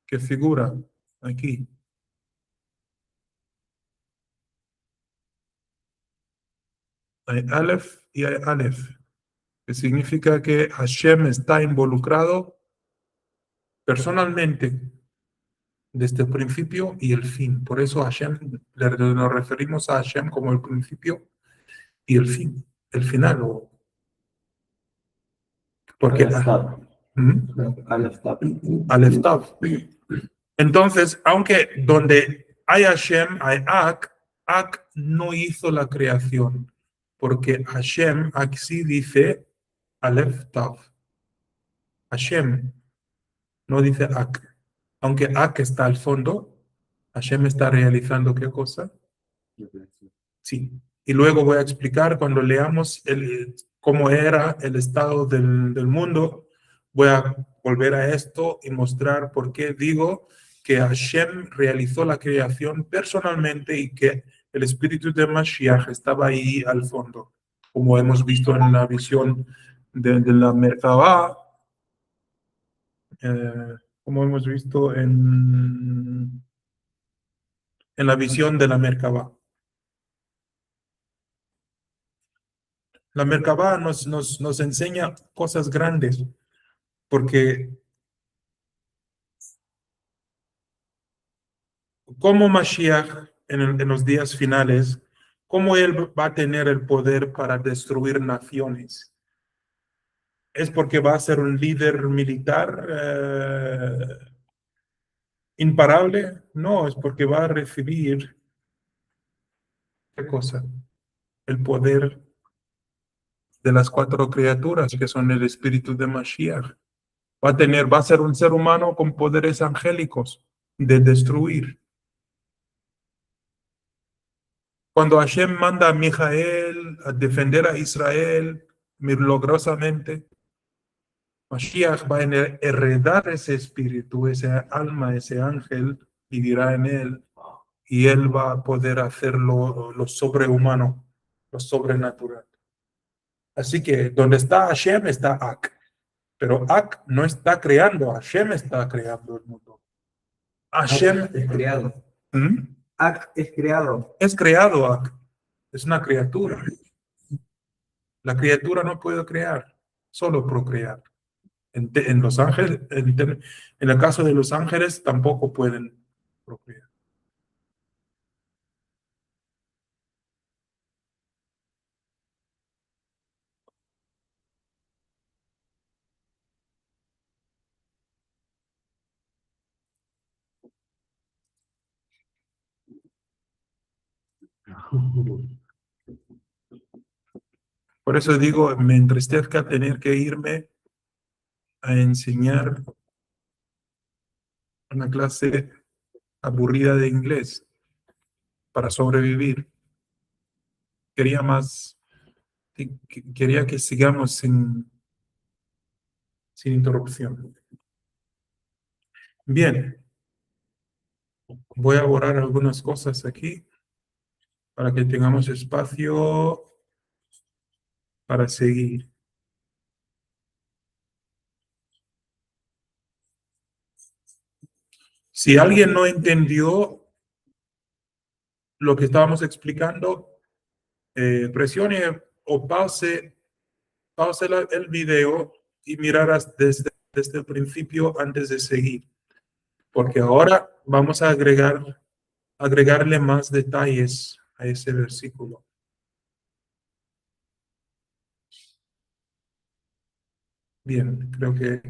A: que figura aquí. Hay Aleph y hay Aleph, que significa que Hashem está involucrado personalmente desde el principio y el fin. Por eso Hashem, nos referimos a Hashem como el principio y el fin, el final. Porque
C: Aleph Tav.
A: ¿Mm?
C: Aleph Tav.
A: Aleph Tav. Entonces, aunque donde hay Hashem, hay Ak, Ak no hizo la creación, porque Hashem aquí dice Aleph Tav. Hashem no dice Ak. Aunque Ak está al fondo, Hashem está realizando ¿qué cosa? Sí. Y luego voy a explicar cuando leamos cómo era el estado del mundo. Voy a volver a esto y mostrar por qué digo que Hashem realizó la creación personalmente y que el espíritu de Mashiach estaba ahí al fondo. como hemos visto en la visión de la Merkabah, como hemos visto en la visión de la Merkabah. La Merkabah nos enseña cosas grandes, porque como Mashiach en los días finales, cómo él va a tener el poder para destruir naciones. ¿Es porque va a ser un líder militar imparable? No, es porque va a recibir, ¿qué cosa? El poder de las cuatro criaturas que son el espíritu de Mashiach. Va a ser un ser humano con poderes angélicos de destruir. Cuando Hashem manda a Mijael a defender a Israel milagrosamente, Mashiach va a heredar ese espíritu, ese alma, ese ángel, vivirá en él, y él va a poder hacer lo sobrehumano, lo sobrenatural. Así que donde está Hashem está Ak, pero Ak no está creando, Hashem está creando el mundo. Hashem
B: Es creado.
A: ¿Mm?
B: Ak es creado.
A: Es creado, Ak. Es una criatura. La criatura no puede crear, solo procrear. En los ángeles, en el caso de los ángeles, tampoco pueden procrear. Por eso digo, me entristezca tener que irme a enseñar una clase aburrida de inglés para sobrevivir. Quería más, quería que sigamos sin interrupción. Bien, voy a borrar algunas cosas aquí para que tengamos espacio para seguir. Si alguien no entendió lo que estábamos explicando, presione o pause el video y mirarás desde el principio antes de seguir, porque ahora vamos a agregarle más detalles a ese versículo. Bien, creo que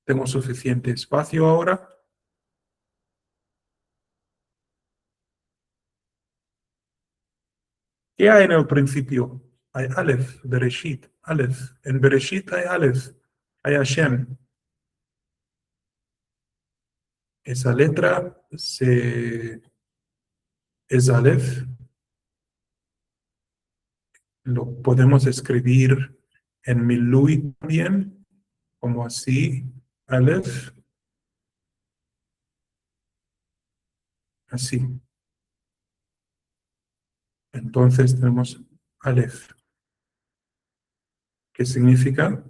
A: tengo suficiente espacio ahora. ¿Qué hay en el principio? Hay Aleph, Bereshit, Aleph. En Bereshit hay Aleph, hay Hashem. Esa letra es Aleph. Lo podemos escribir en Milui también, como así, Aleph. Así. Entonces tenemos Aleph, que significa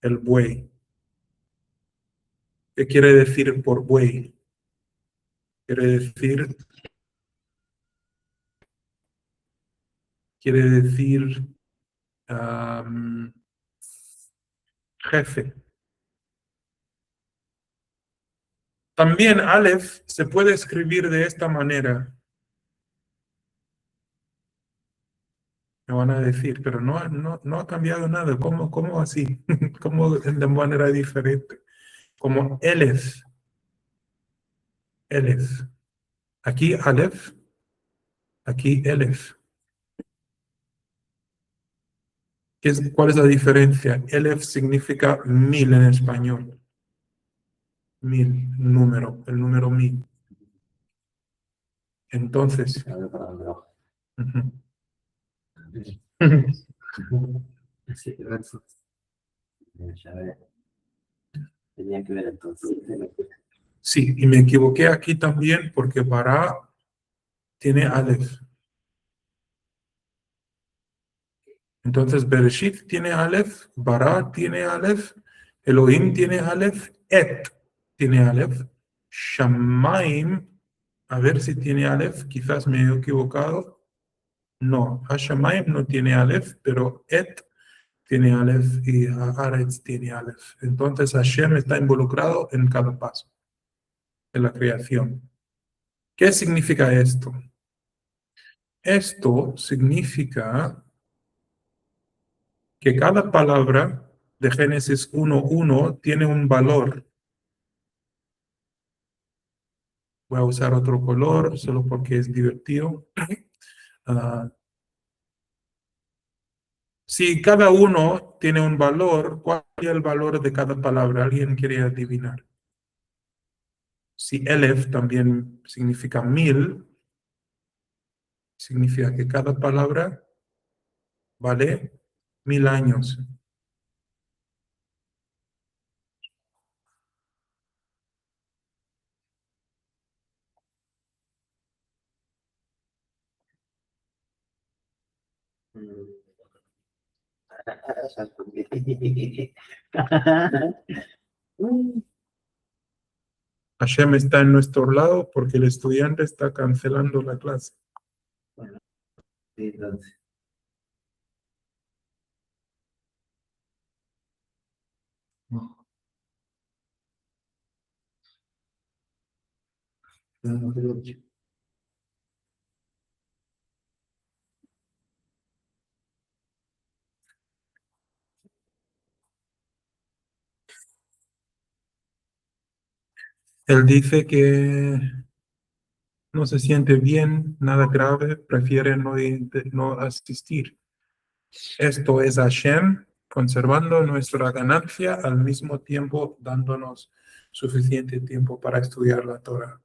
A: el buey. ¿Qué quiere decir por buey? Quiere decir jefe. También Aleph se puede escribir de esta manera. Me van a decir, pero no ha cambiado nada. ¿Cómo así? ¿Cómo de manera diferente? Como Elef. Elef. Aquí Aleph, aquí Elef. ¿Cuál es la diferencia? Elef significa 1000 en español. 1000, número, el número 1000. Entonces,
C: A ver para dónde va.
A: ujú.
C: Sí, verso. Ya ve. Tenía que ver entonces.
A: Sí, y me equivoqué aquí también porque Bara tiene Aleph. Entonces, Bereshit tiene Aleph, Bara tiene Aleph, Elohim tiene Aleph, Et tiene Aleph, Shamaim, a ver si tiene Aleph, quizás me he equivocado. No, Hashamaim no tiene Aleph, pero Et tiene Aleph y Haaretz tiene Aleph. Entonces, Hashem está involucrado en cada paso de la creación. ¿Qué significa esto? Esto significa que cada palabra de Génesis 1:1 tiene un valor. Voy a usar otro color solo porque es divertido. Ah, si cada uno tiene un valor, ¿cuál es el valor de cada palabra? ¿Alguien quiere adivinar? Si Elef también significa 1000, significa que cada palabra vale 1000 años. Hashem está en nuestro lado porque el estudiante está cancelando la clase.
C: Sí, entonces.
A: Él dice que no se siente bien, nada grave, prefiere no asistir. Esto es Hashem conservando nuestra ganancia, al mismo tiempo dándonos suficiente tiempo para estudiar la Torah.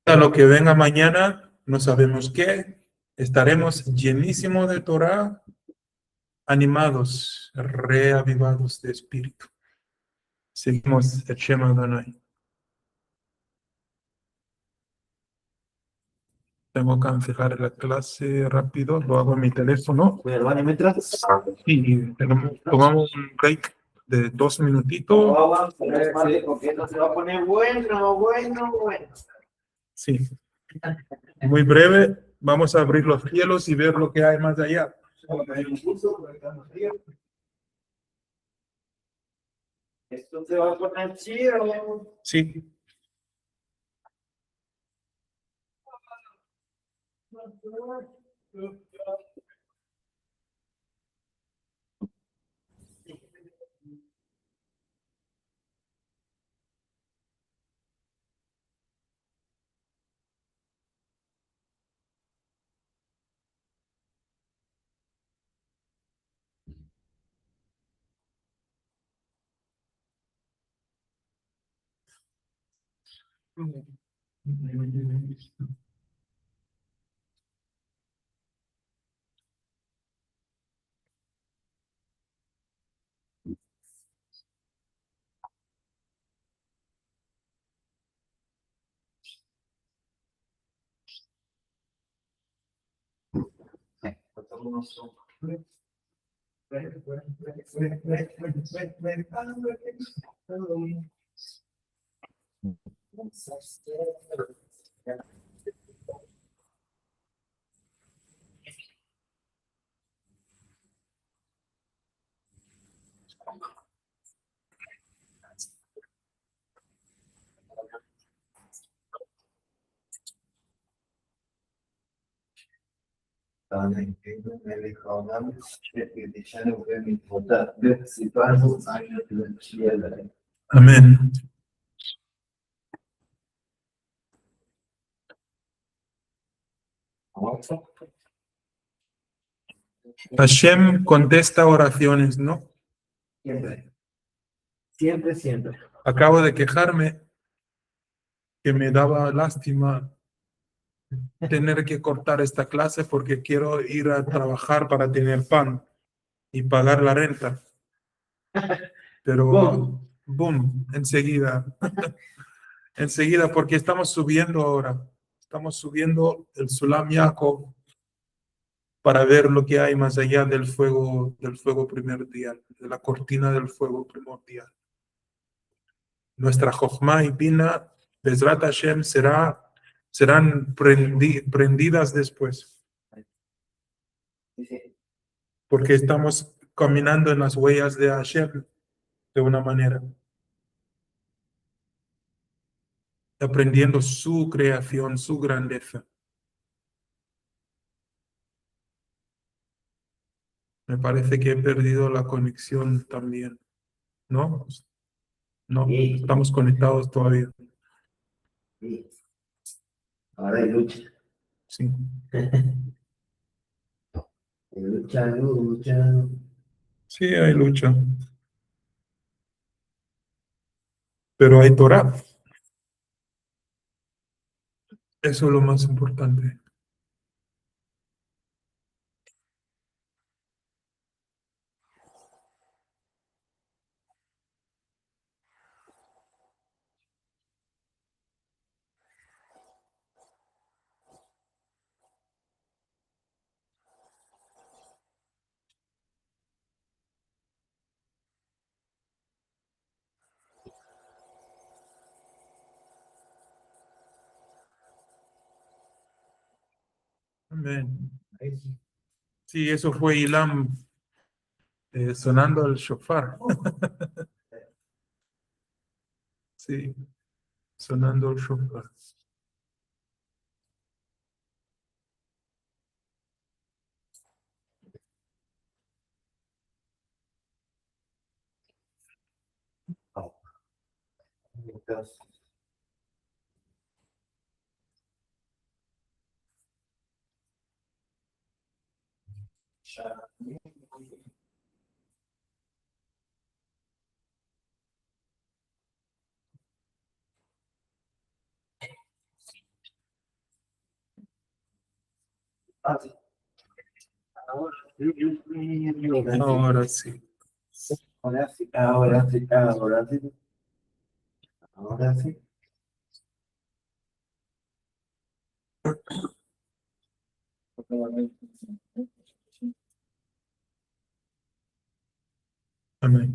A: A lo que venga mañana, no sabemos qué, estaremos llenísimos de Torah, animados, reavivados de espíritu. Seguimos el Shema Adonai. Tengo que cancelar la clase rápido, lo hago en mi teléfono.
C: Voy al baño mientras.
A: Y tomamos un break de 2 minutitos.
C: Porque esto se va a poner bueno.
A: Sí, muy breve. Vamos a abrir los cielos y ver lo que hay más allá.
C: Esto se va a poner chido.
A: Sí. Amén. Hashem contesta oraciones, ¿no?
C: Siempre.
A: Acabo de quejarme que me daba lástima tener que cortar esta clase porque quiero ir a trabajar para tener pan y pagar la renta. Pero,
C: ¡Bum!
A: boom, enseguida. Enseguida, porque estamos subiendo ahora. Estamos subiendo el Sulam Yaakov para ver lo que hay más allá del fuego primordial, de la cortina del fuego primordial. Nuestra Jochma y Bina, Bezrat Hashem, serán prendidas después,
C: Sí, sí.
A: porque estamos caminando en las huellas de Hashem de una manera, aprendiendo su creación, su grandeza. Me parece que he perdido la conexión también, ¿no? No,
C: Sí,
A: estamos conectados todavía.
C: sí. Ahora hay lucha.
A: Sí.
C: Hay lucha, lucha.
A: Sí, hay lucha, pero hay Torah. Eso es lo más importante. Amén.
C: Ahí sí.
A: Sí, eso fue Ilam sonando el shofar. Sí, sonando el shofar.
C: Entonces, sí. Ahora sí,
A: Ahora sí.
C: ahora sí, ahora sí, ahora sí, ahora sí.
A: Amén.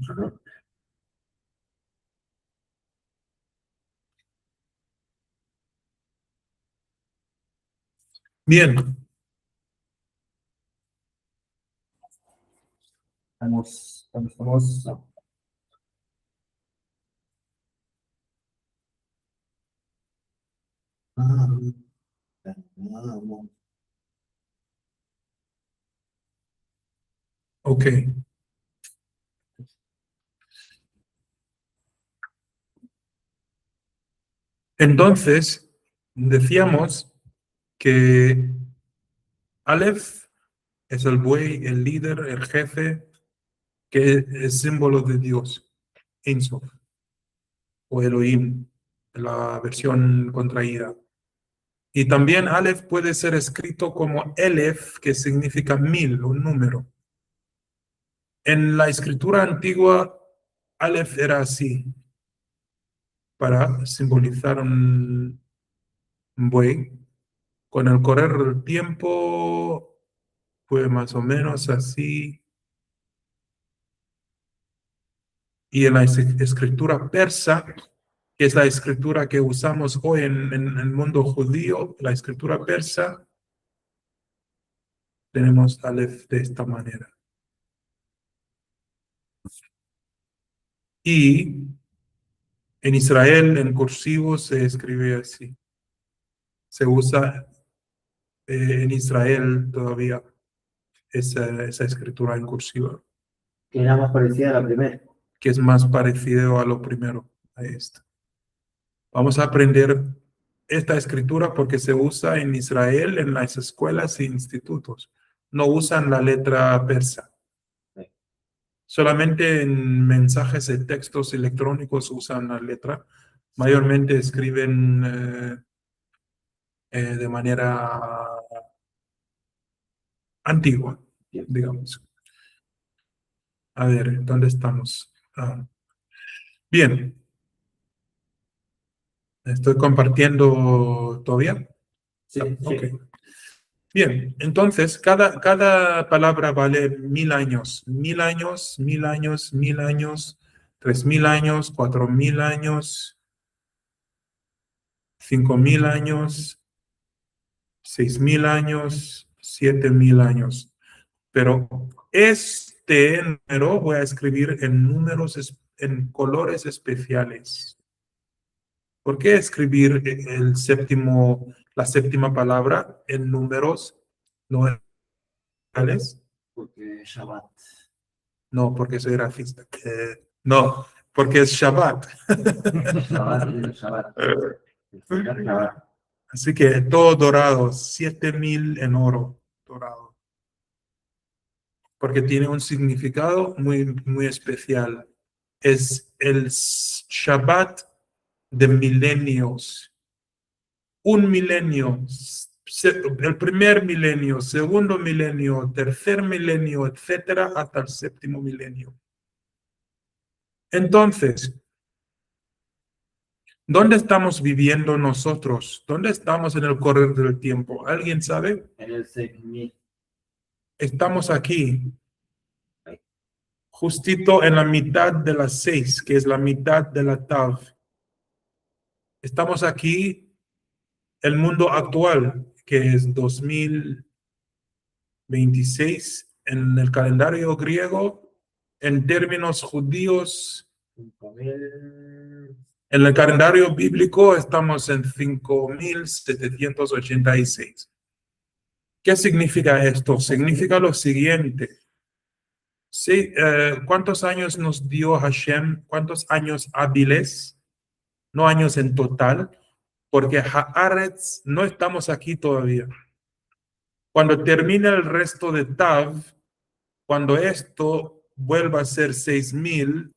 A: Bien,
C: Estamos. Vamos.
A: ok. Entonces, decíamos que Aleph es el buey, el líder, el jefe, que es símbolo de Dios, Ein Sof, o Elohim, la versión contraída. Y también Aleph puede ser escrito como Elef, que significa 1000, un número. En la escritura antigua, Aleph era así, para simbolizar un buey. Con el correr del tiempo, fue más o menos así. Y en la escritura persa, que es la escritura que usamos hoy en el mundo judío, la escritura persa, tenemos Aleph de esta manera. Y en Israel, en cursivo, se escribe así. Se usa en Israel todavía esa escritura en cursiva,
C: Que era más parecida a la primera.
A: que es más parecido a lo primero, a esta. Vamos a aprender esta escritura porque se usa en Israel en las escuelas e institutos. No usan la letra persa. Solamente en mensajes de textos electrónicos usan la letra. Mayormente escriben de manera antigua, digamos. A ver, ¿dónde estamos? Bien. Estoy compartiendo todavía.
C: Sí,
A: Ok.
C: sí.
A: Bien, entonces cada palabra vale 1000 años. 1000 años, 1000 años, 1000 años, 3000 años, 4000 años, 5000 años, 6000 años, 7000 años. Pero este número voy a escribir en en colores especiales. ¿Por qué escribir la séptima palabra en números no reales?
C: Porque Shabbat.
A: No, porque soy racista. No, porque es Shabbat.
C: Shabbat, el Shabbat. El Shabbat.
A: Así que todo dorado, 7000 en oro dorado. Porque tiene un significado muy especial. Es el Shabbat de milenios. Un milenio, el primer milenio, segundo milenio, tercer milenio, etcétera, hasta el séptimo milenio. Entonces, ¿dónde estamos viviendo nosotros? ¿Dónde estamos en el correr del tiempo? ¿Alguien sabe?
C: En el 6000.
A: Estamos aquí, justito en la mitad de las 6, que es la mitad de la Tav. Estamos aquí, el mundo actual, que es 2026 en el calendario griego, en términos judíos.
C: 5000.
A: En el calendario bíblico estamos en 5786. ¿Qué significa esto? Significa lo siguiente. Sí, ¿cuántos años nos dio Hashem? ¿Cuántos años hábiles? No años en total, porque Haaretz no estamos aquí todavía. Cuando termine el resto de Tav, cuando esto vuelva a ser 6000,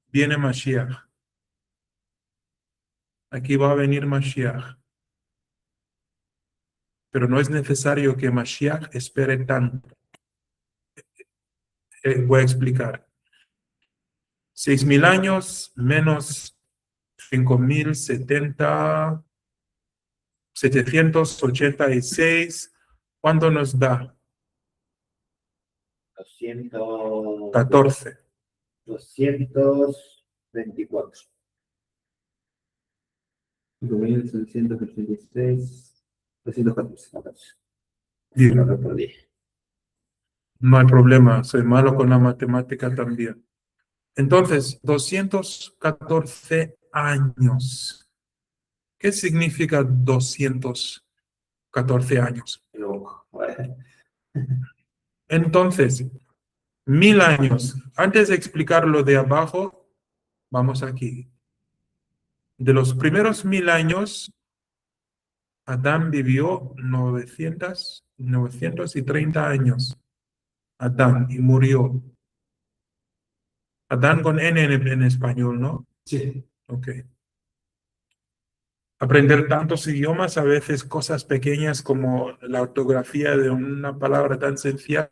A: viene Mashiach. Aquí va a venir Mashiach. Pero no es necesario que Mashiach espere tanto. Voy a explicar. 6000 años menos 5786. ¿Cuánto nos da?
C: 200.
A: 14.
C: 224.
B: 5786, 214.
A: Bien,
C: Lo perdí.
A: no hay problema, soy malo con la matemática también. Entonces, 214 años. ¿Qué significa 214 años?
C: Pero, bueno,
A: Entonces, 1000 años. Antes de explicar lo de abajo, vamos aquí. De los primeros 1000 años, Adán vivió 930 años. Adán, y murió. Adán con N en español, ¿no?
C: sí.
A: Ok. Aprender tantos idiomas, a veces cosas pequeñas como la ortografía de una palabra tan sencilla,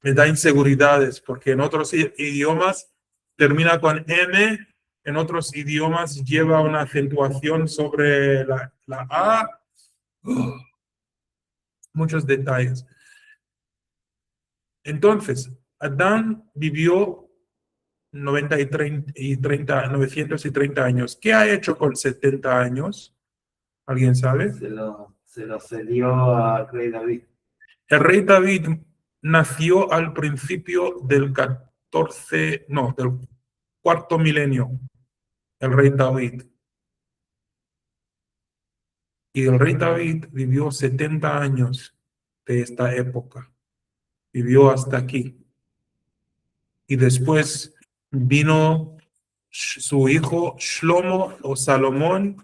A: me da inseguridades, porque en otros idiomas termina con M, en otros idiomas lleva una acentuación sobre la A. Muchos detalles. Entonces, Adán vivió 930 años. ¿Qué ha hecho con 70 años? ¿Alguien sabe?
C: Se lo cedió al rey David.
A: El rey David nació al principio del cuarto milenio. El rey David. Y el rey David vivió 70 años de esta época. Vivió hasta aquí. Y después vino su hijo Shlomo o Salomón,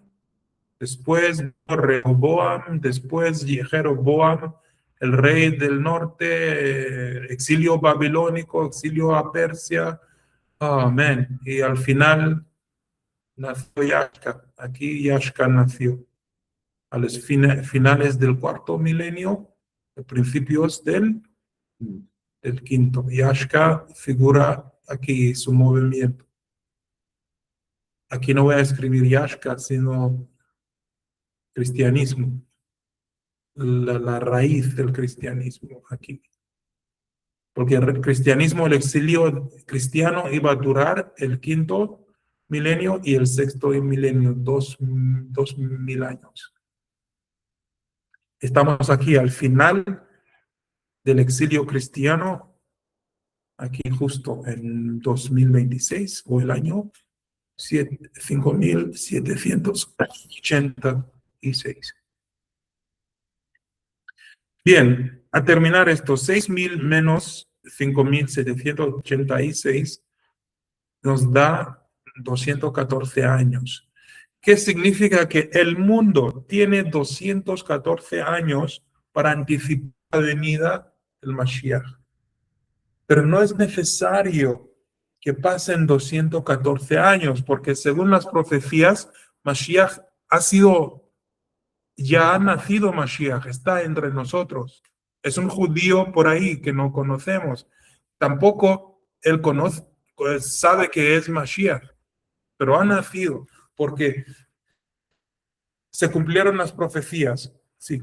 A: después Rehoboam, después Jeroboam, el rey del norte, exilio babilónico, exilio a Persia. Amén. Y al final nació Yashka. Aquí Yashka nació. A los finales del cuarto milenio, principios del el quinto. Yashka figura aquí su movimiento. Aquí no voy a escribir Yashka, sino cristianismo. La raíz del cristianismo aquí. Porque el cristianismo, el exilio cristiano iba a durar el quinto milenio y el sexto milenio, 2000 años. Estamos aquí al final del exilio cristiano, aquí justo en 2026 o el año 5786. Bien, a terminar esto, 6000 menos 5786 nos da 214 años. ¿Qué significa? Que el mundo tiene 214 años para anticipar la venida del Mashiach. Pero no es necesario que pasen 214 años, porque según las profecías, Mashiach ya ha nacido Mashiach, está entre nosotros. Es un judío por ahí que no conocemos. Tampoco él sabe que es Mashiach, pero ha nacido porque se cumplieron las profecías. Sí.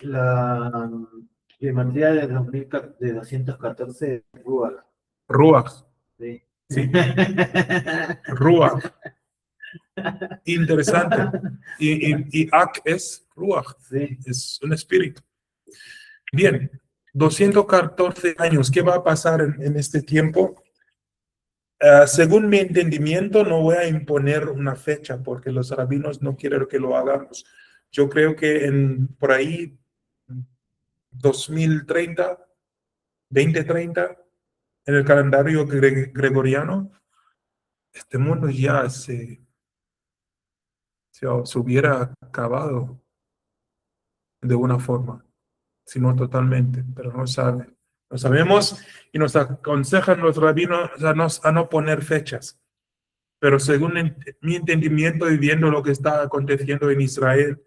C: La geometría de 214 es Ruach.
A: Ruach.
C: Sí.
A: Sí. Ruach. Interesante. Y Ak es Ruach.
C: Sí.
A: Es un espíritu. Bien. 214 años. ¿Qué va a pasar en este tiempo? Según mi entendimiento, no voy a imponer una fecha porque los rabinos no quieren que lo hagamos. Yo creo que por ahí 2030, 2030, en el calendario gregoriano, este mundo ya se hubiera acabado de una forma, si no totalmente, pero no sabe. Lo sabemos y nos aconsejan los rabinos a no poner fechas. Pero según mi entendimiento y viendo lo que está aconteciendo en Israel,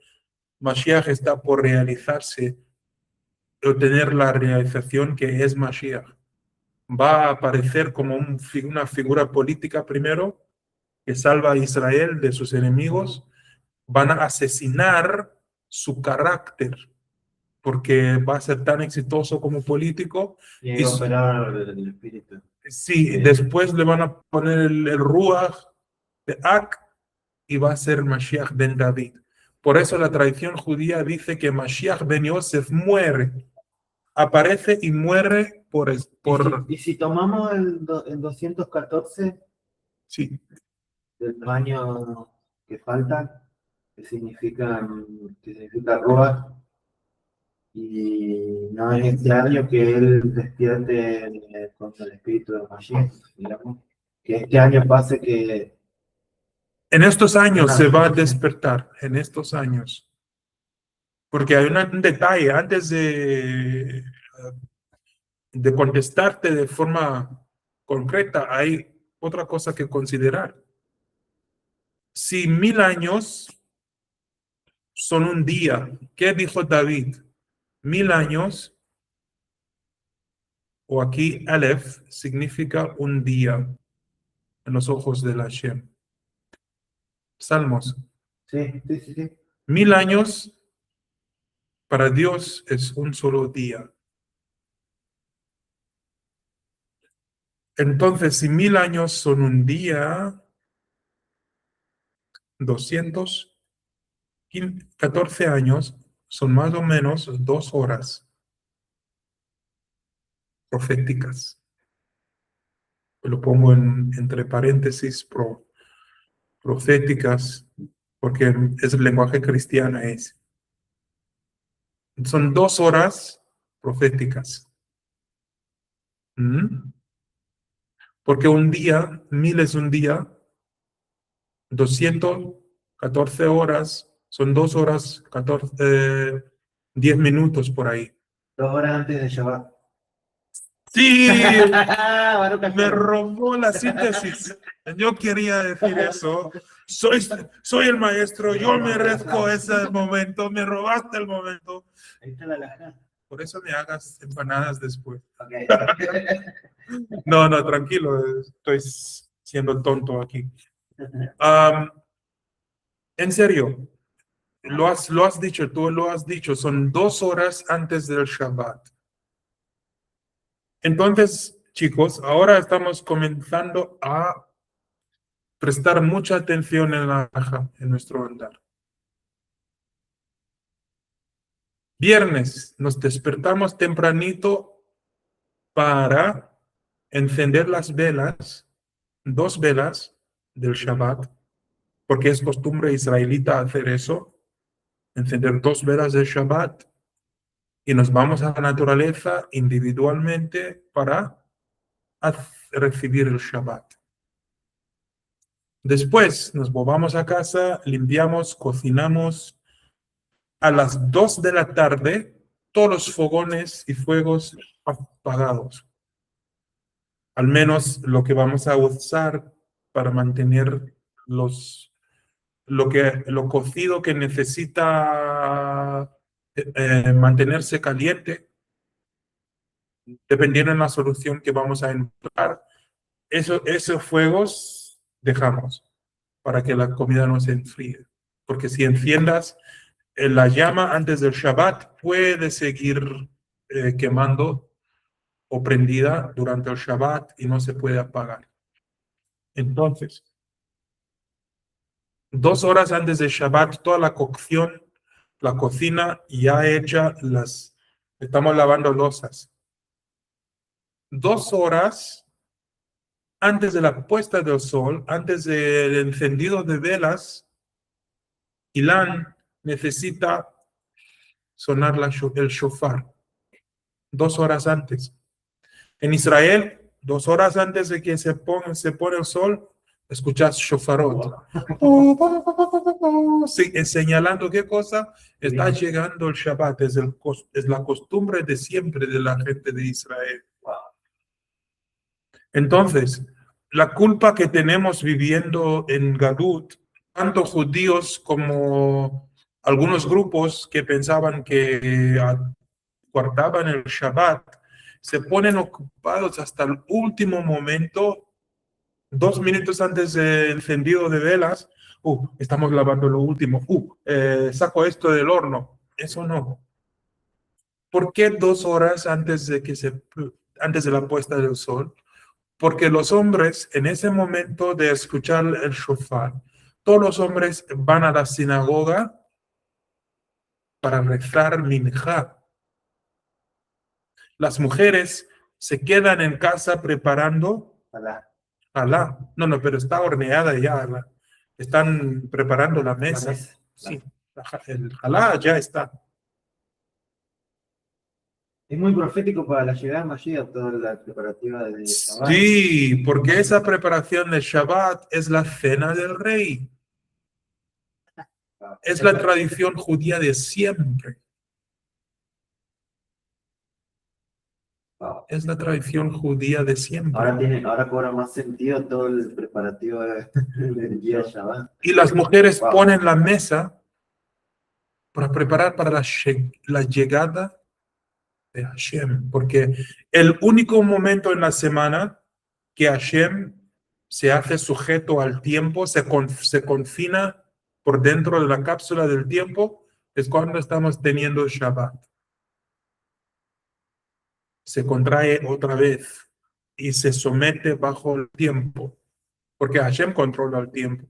A: Mashiach está por realizarse, o tener la realización que es Mashiach. Va a aparecer como una figura política primero, que salva a Israel de sus enemigos. Van a asesinar su carácter, porque va a ser tan exitoso como político.
C: Y va a operar el espíritu.
A: Sí, después le van a poner el Ruach de Ak y va a ser Mashiach ben David. Por eso la tradición judía dice que Mashiach ben Yosef muere, aparece y muere por...
C: ¿Y si tomamos el 214
A: Sí.
C: del año que falta, que significa Ruach, y no es este año que él despierte con el espíritu de Mashiach, digamos, que este año pase que...
A: En estos años se va a despertar, en estos años. Porque hay un detalle, antes de contestarte de forma concreta, hay otra cosa que considerar. Si 1000 años son un día, ¿qué dijo David? 1000 años, o aquí Aleph, significa un día en los ojos de la Hashem. Salmos.
C: Sí.
A: 1000 años para Dios es un solo día. Entonces, si 1000 años son un día, 214 años son más o menos 2 horas proféticas. Lo pongo entre paréntesis proféticas, porque es el lenguaje cristiano. Son 2 horas proféticas. Porque un día, 1000 es un día, 214 horas, son 2 horas, 10 minutos por ahí.
C: 2 horas antes de Shabbat.
A: Sí, me robó la síntesis. Yo quería decir eso. Soy el maestro, yo merezco ese momento, me robaste el momento.
C: Ahí está la alajá.
A: Por eso me hagas empanadas después.
C: Okay.
A: No, no, tranquilo, estoy siendo tonto aquí. Am, en serio, lo has dicho, tú lo has dicho, son 2 horas antes del Shabbat. Entonces, chicos, ahora estamos comenzando a prestar mucha atención en la Hajá, en nuestro andar. Viernes, nos despertamos tempranito para encender las velas, 2 velas del Shabbat, porque es costumbre israelita hacer eso, encender 2 velas del Shabbat, y nos vamos a la naturaleza individualmente para recibir el Shabbat. Después nos volvamos a casa, limpiamos, cocinamos. A las 2 de la tarde, todos los fogones y fuegos apagados. Al menos lo que vamos a usar para mantener lo cocido que necesita mantenerse caliente, dependiendo de la solución que vamos a emplear. Esos fuegos dejamos para que la comida no se enfríe. Porque si enciendas la llama antes del Shabbat, puede seguir quemando o prendida durante el Shabbat y no se puede apagar. Entonces, 2 horas antes del Shabbat, toda la cocción, la cocina ya hecha, estamos lavando losas. 2 horas antes de la puesta del sol, antes del encendido de velas, Ilan necesita sonar el shofar. 2 horas antes. En Israel, 2 horas antes de que se pone el sol, escuchas shofarot. Sí, señalando qué cosa está llegando el Shabbat. Es la costumbre de siempre de la gente de Israel. Entonces, la culpa que tenemos viviendo en Galut, tanto judíos como algunos grupos que pensaban que guardaban el Shabbat, se ponen ocupados hasta el último momento, 2 minutos antes del encendido de velas. Estamos lavando lo último. Saco esto del horno. Eso no. ¿Por qué 2 horas antes de la puesta del sol? Porque los hombres, en ese momento de escuchar el shofar, todos los hombres van a la sinagoga para rezar minjá. Las mujeres se quedan en casa preparando halá. No, pero está horneada ya. Están preparando la mesa. Sí, el halá ya está.
C: Es muy profético para la llegada de Mashiach, toda la preparativa de Shabbat.
A: Sí, porque esa preparación de Shabbat es la cena del rey. Es la tradición judía de siempre. Es la tradición judía de siempre.
C: Ahora cobra más sentido todo el preparativo del día de Shabbat.
A: Y las mujeres ponen la mesa para preparar para la llegada de Hashem, porque el único momento en la semana que Hashem se hace sujeto al tiempo, se confina por dentro de la cápsula del tiempo, es cuando estamos teniendo Shabbat. Se contrae otra vez y se somete bajo el tiempo, porque Hashem controla el tiempo.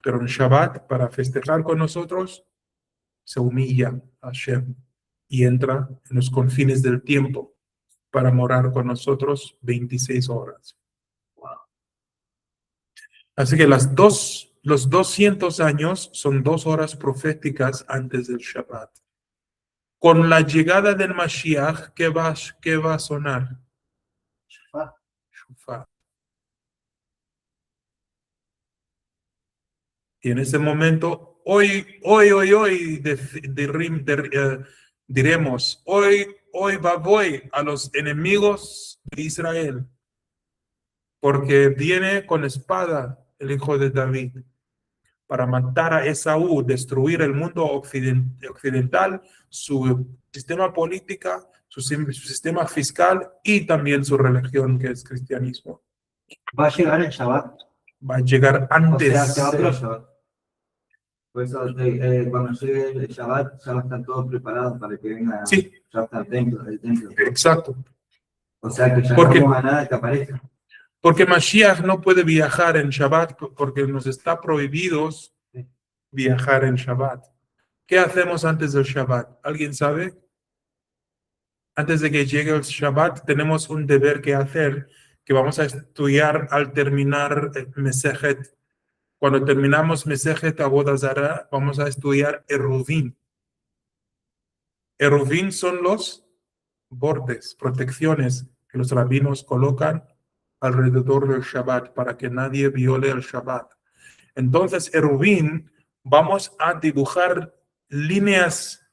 A: Pero en Shabbat, para festejar con nosotros, se humilla a Hashem y entra en los confines del tiempo para morar con nosotros 26 horas. Así que los 200 años son 2 horas proféticas antes del Shabbat. Con la llegada del Mashiach, ¿qué va a sonar? Shofar. Y en ese momento, hoy diremos, hoy voy a los enemigos de Israel, porque viene con espada el hijo de David para matar a Esaú, destruir el mundo occidental, su sistema político, su sistema fiscal y también su religión, que es cristianismo.
C: Va a llegar en Shabbat.
A: Va a llegar
C: O
A: antes.
C: sea, que otro Shabbat. Por eso, cuando llegue el Shabbat, ya va a estar todo preparado para que venga.
A: Sí.
C: Ya está el templo.
A: Exacto.
C: O sea, que ya
A: ¿Por qué?
C: no vamos a nada que aparezca.
A: Porque Mashiach no puede viajar en Shabbat porque nos está prohibido viajar en Shabbat. ¿Qué hacemos antes del Shabbat? ¿Alguien sabe? Antes de que llegue el Shabbat, tenemos un deber que hacer, que vamos a estudiar al terminar Mesejet. Cuando terminamos Mesejet Avodah Zarah, vamos a estudiar Eruvin. Eruvin son los bordes, protecciones que los rabinos colocan alrededor del Shabbat para que nadie viole el Shabbat. Entonces, Eruvin, vamos a dibujar líneas,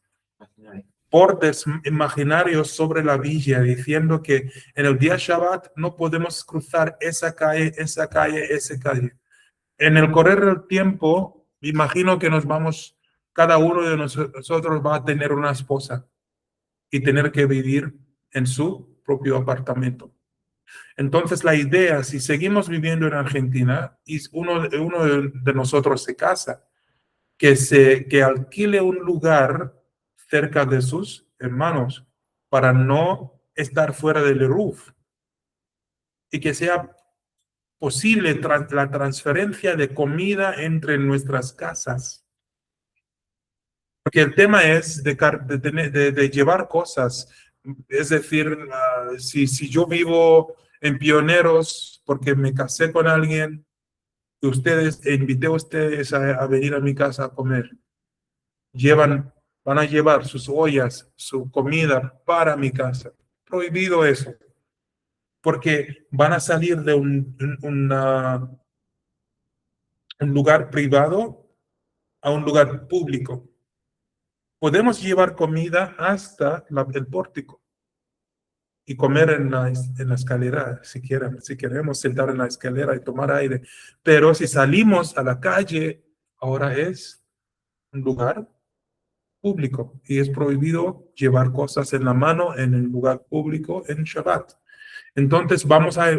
A: bordes imaginarios sobre la villa, diciendo que en el día Shabbat no podemos cruzar esa calle, esa calle, esa calle. En el correr del tiempo, imagino que nos vamos, cada uno de nosotros va a tener una esposa y tener que vivir en su propio apartamento. Entonces la idea, si seguimos viviendo en Argentina y uno de nosotros se casa, que alquile un lugar cerca de sus hermanos para no estar fuera del eruv y que sea posible la transferencia de comida entre nuestras casas. Porque el tema es de llevar cosas. Es decir, si yo vivo en Pioneros porque me casé con alguien y invité a ustedes a venir a mi casa a comer, van a llevar sus ollas, su comida para mi casa. Prohibido eso. Porque van a salir de un lugar privado a un lugar público. Podemos llevar comida hasta el pórtico y comer en la escalera, si queremos sentar en la escalera y tomar aire. Pero si salimos a la calle, ahora es un lugar público y es prohibido llevar cosas en la mano en el lugar público en Shabbat. Entonces vamos a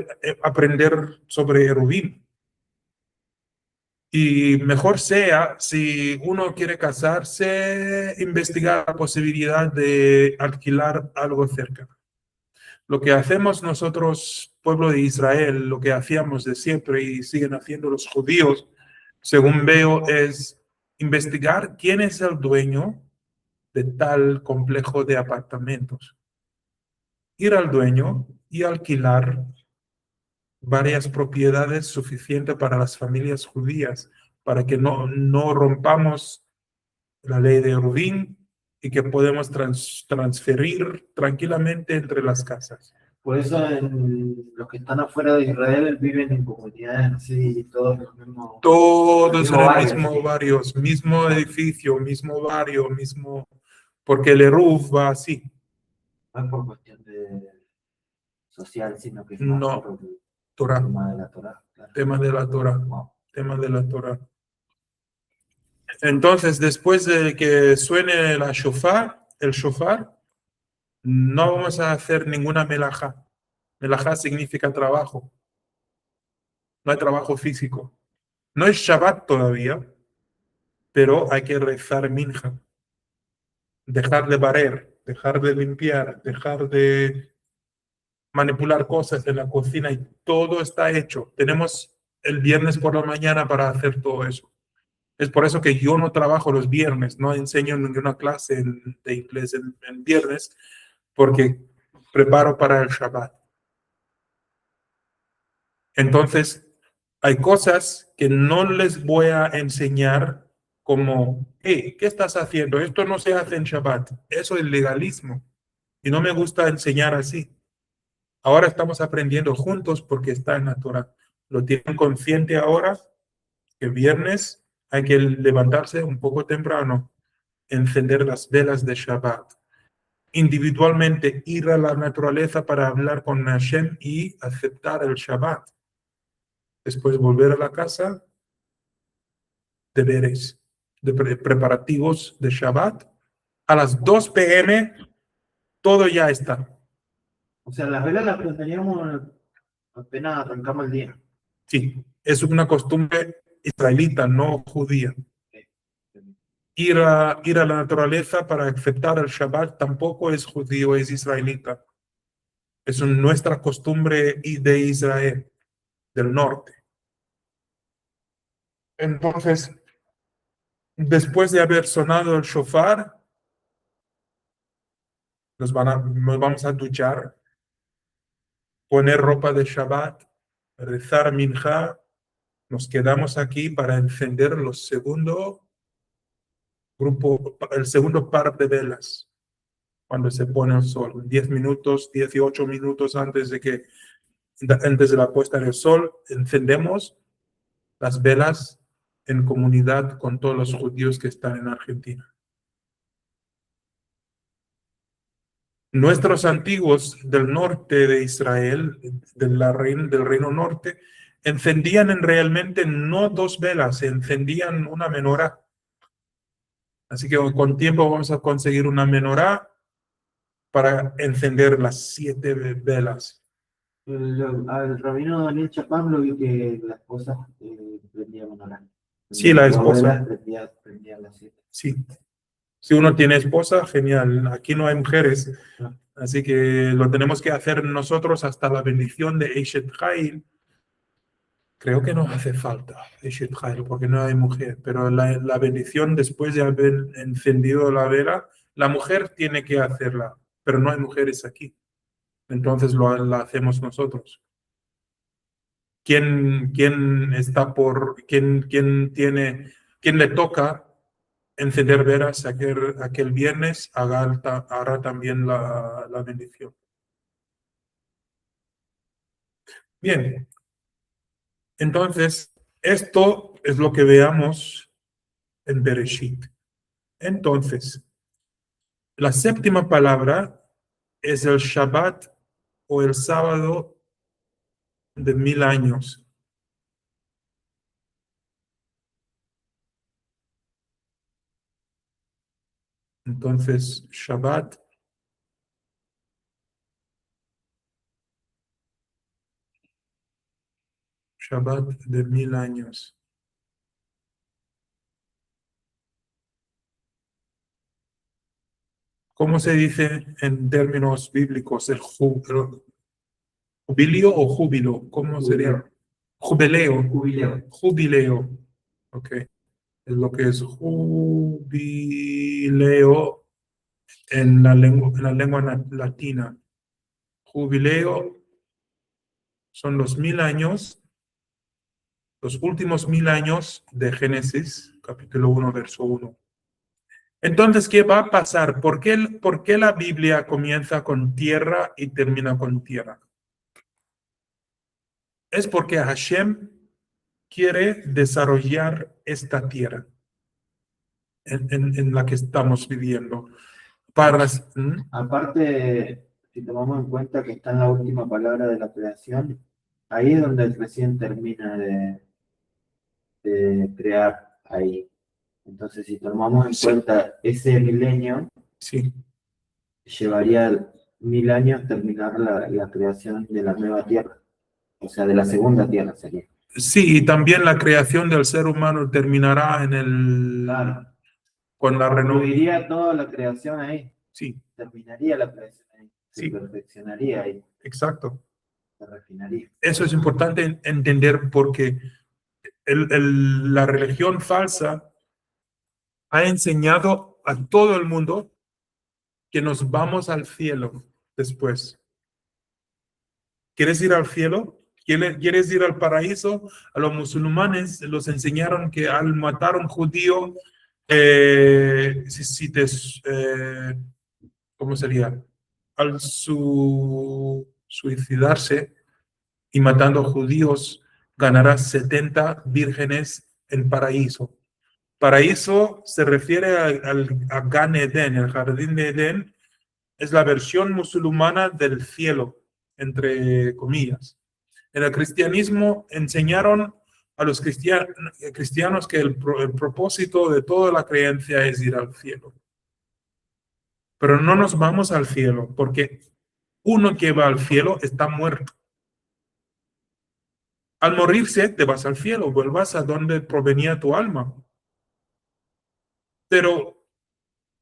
A: aprender sobre Eruvin. Y mejor sea, si uno quiere casarse, investigar la posibilidad de alquilar algo cerca. Lo que hacemos nosotros, pueblo de Israel, lo que hacíamos de siempre y siguen haciendo los judíos, según veo, es investigar quién es el dueño de tal complejo de apartamentos. Ir al dueño y alquilar varias propiedades suficientes para las familias judías, para que no rompamos la ley de Eruvin y que podemos transferir tranquilamente entre las casas.
C: Por eso los que están afuera de Israel viven en comunidades así, todos los mismos.
A: Todos en el
C: barrio,
A: mismo
C: sí.
A: barrio, mismo edificio, mismo barrio, porque el Eruv va así.
C: No es por cuestión de social, sino que es más
A: No.
C: por el
A: Torah.
C: tema de la Torah. Claro.
A: Tema de la Torah.
C: Wow.
A: Tema de la Torah. Entonces, después de que suene el shofar, no vamos a hacer ninguna melajá. Melajá significa trabajo. No hay trabajo físico. No es Shabbat todavía, pero hay que rezar minja. Dejar de barrer, dejar de limpiar, dejar de manipular cosas en la cocina y todo está hecho. Tenemos el viernes por la mañana para hacer todo eso. Es por eso que yo no trabajo los viernes, no enseño ninguna clase de inglés en viernes, porque preparo para el Shabbat. Entonces, hay cosas que no les voy a enseñar como, hey, ¿qué estás haciendo? Esto no se hace en Shabbat. Eso es legalismo. Y no me gusta enseñar así. Ahora estamos aprendiendo juntos porque está en la Torah. Lo tienen consciente ahora que viernes hay que levantarse un poco temprano, encender las velas de Shabbat. Individualmente ir a la naturaleza para hablar con Hashem y aceptar el Shabbat. Después volver a la casa, deberes, de preparativos de Shabbat. A las 2 p.m. todo ya está.
C: O sea, las velas las prenderíamos apenas arrancamos el día.
A: Sí, es una costumbre israelita, no judía. Ir a la naturaleza para aceptar el Shabbat tampoco es judío, es israelita. Es nuestra costumbre de Israel, del norte. Entonces, después de haber sonado el shofar, nos vamos a duchar, poner ropa de Shabbat, rezar minja, nos quedamos aquí para encender el segundo par de velas cuando se pone el sol, 10 minutos, 18 minutos antes de la puesta del sol, encendemos las velas en comunidad con todos los judíos que están en Argentina. Nuestros antiguos del norte de Israel, del reino norte, encendían realmente no 2 velas, encendían una menorá. Así que con tiempo vamos a conseguir una menorá para encender las 7 velas.
C: Al rabino Daniel Chapán lo vi que la esposa prendía menorá.
A: Sí, la esposa.
C: Prendía las 7.
A: Sí. Si uno tiene esposa, genial. Aquí no hay mujeres, así que lo tenemos que hacer nosotros hasta la bendición de Eshet Chayil. Creo que no hace falta Eshet Chayil porque no hay mujer, pero la bendición después de haber encendido la vela, la mujer tiene que hacerla, pero no hay mujeres aquí. Entonces la hacemos nosotros. ¿Quién le toca encender velas aquel viernes, hará también la bendición? Bien, entonces esto es lo que veamos en Bereshit. Entonces, la 7ª palabra es el Shabbat o el sábado de 1000 años. Entonces, Shabbat de 1000 años. ¿Cómo se dice en términos bíblicos el jubileo o júbilo? ¿Cómo sería? Jubileo. Jubileo. Ok. Es lo que es jubileo en la lengua latina. Jubileo son los 1000 años, los últimos 1000 años de Génesis, capítulo 1, verso 1. Entonces, ¿qué va a pasar? ¿Por qué la Biblia comienza con tierra y termina con tierra? Es porque Hashem quiere desarrollar esta tierra en la que estamos viviendo.
C: Aparte, si tomamos en cuenta que está en la última palabra de la creación, ahí es donde recién termina de crear ahí. Entonces, si tomamos en cuenta ese milenio,
A: sí,
C: llevaría 1000 años terminar la creación de la nueva tierra, o sea, de la segunda tierra sería.
A: Sí, y también la creación del ser humano terminará
C: Claro.
A: Con la renovación.
C: Concluiría toda la creación ahí.
A: Sí.
C: Terminaría la creación ahí. Se
A: Sí.
C: perfeccionaría ahí.
A: Exacto.
C: Se refinaría.
A: Eso es importante entender porque la religión falsa ha enseñado a todo el mundo que nos vamos al cielo después. ¿Quieres ir al cielo? ¿Quieres ir al paraíso? A los musulmanes los enseñaron que al matar a un judío, ¿cómo sería? Al suicidarse y matando judíos, ganarás 70 vírgenes en paraíso. Paraíso se refiere a Gan Eden, el jardín de Edén, es la versión musulmana del cielo, entre comillas. En el cristianismo enseñaron a los cristianos que el propósito de toda la creencia es ir al cielo. Pero no nos vamos al cielo, porque uno que va al cielo está muerto. Al morirse, te vas al cielo, vuelvas a donde provenía tu alma. Pero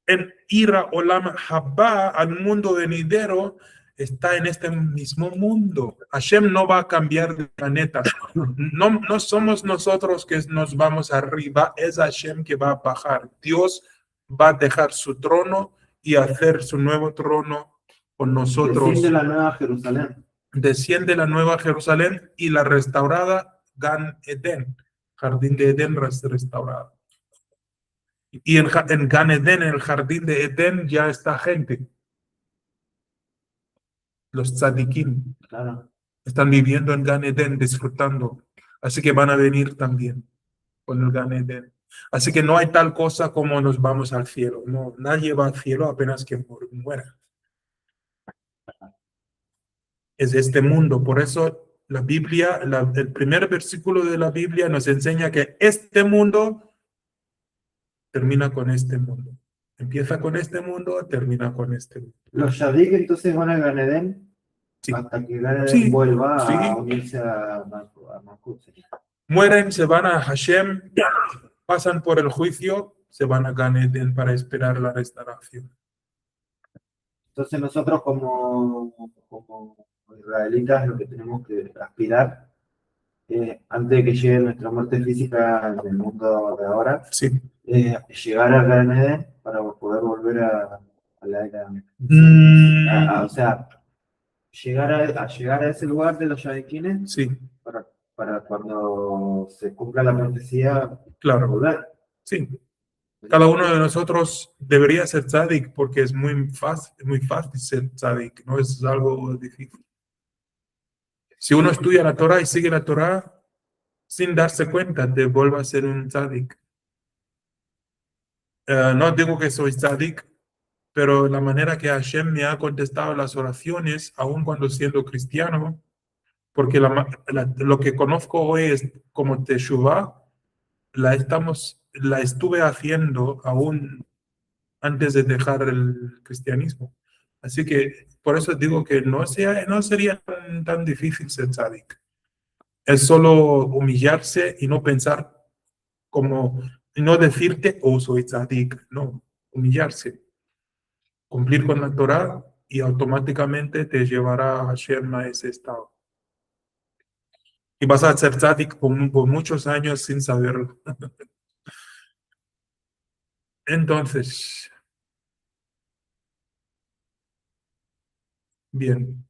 A: en Ira Olam Haba, al mundo venidero, está en este mismo mundo. Hashem no va a cambiar de planeta. No somos nosotros que nos vamos arriba, es Hashem que va a bajar. Dios va a dejar su trono y hacer su nuevo trono con nosotros.
C: Desciende la nueva Jerusalén.
A: Desciende la nueva Jerusalén y la restaurada Gan Eden, jardín de Edén restaurado. Y en Gan Eden, en el jardín de Edén, ya está gente. Los tzadikim
C: Claro.
A: están viviendo en Gan Eden, disfrutando. Así que van a venir también con el Gan Eden. Así que no hay tal cosa como nos vamos al cielo. No, nadie va al cielo apenas que muera. Es este mundo. Por eso la Biblia, el primer versículo de la Biblia nos enseña que este mundo termina con este mundo. Empieza con este mundo, termina con este mundo.
C: Los Yadik entonces van a Gan Edén
A: Sí.
C: hasta que Gan Edén
A: Sí,
C: vuelva
A: sí.
C: a unirse a Malkut.
A: Mueren, se van a Hashem, pasan por el juicio, se van a Gan Eden para esperar la restauración.
C: Entonces nosotros como israelitas lo que tenemos que aspirar antes de que llegue nuestra muerte física en el mundo de ahora,
A: Sí.
C: llegar a Gan Edén para poder volver a la era. O sea, llegar a ese lugar de los Yadikines
A: Sí,
C: para cuando se cumpla la profecía
A: claro.
C: volver.
A: Sí. Cada uno de nosotros debería ser tzadik porque es muy fácil ser tzadik, no es algo difícil. Si uno estudia la Torah y sigue la Torah, sin darse cuenta, te vuelve a ser un tzadik. No digo que soy tzadik, pero la manera que Hashem me ha contestado las oraciones, aun cuando siendo cristiano, porque lo que conozco hoy es como Teshuvah, la estuve haciendo aún antes de dejar el cristianismo. Así que por eso digo que no sería tan difícil ser tzadik. Es solo humillarse y no pensar y no decirte, oh, soy tzadik. No, humillarse. Cumplir con la Torah y automáticamente te llevará a Hashem a ese estado. Y vas a ser tzadik por muchos años sin saberlo. Entonces, bien,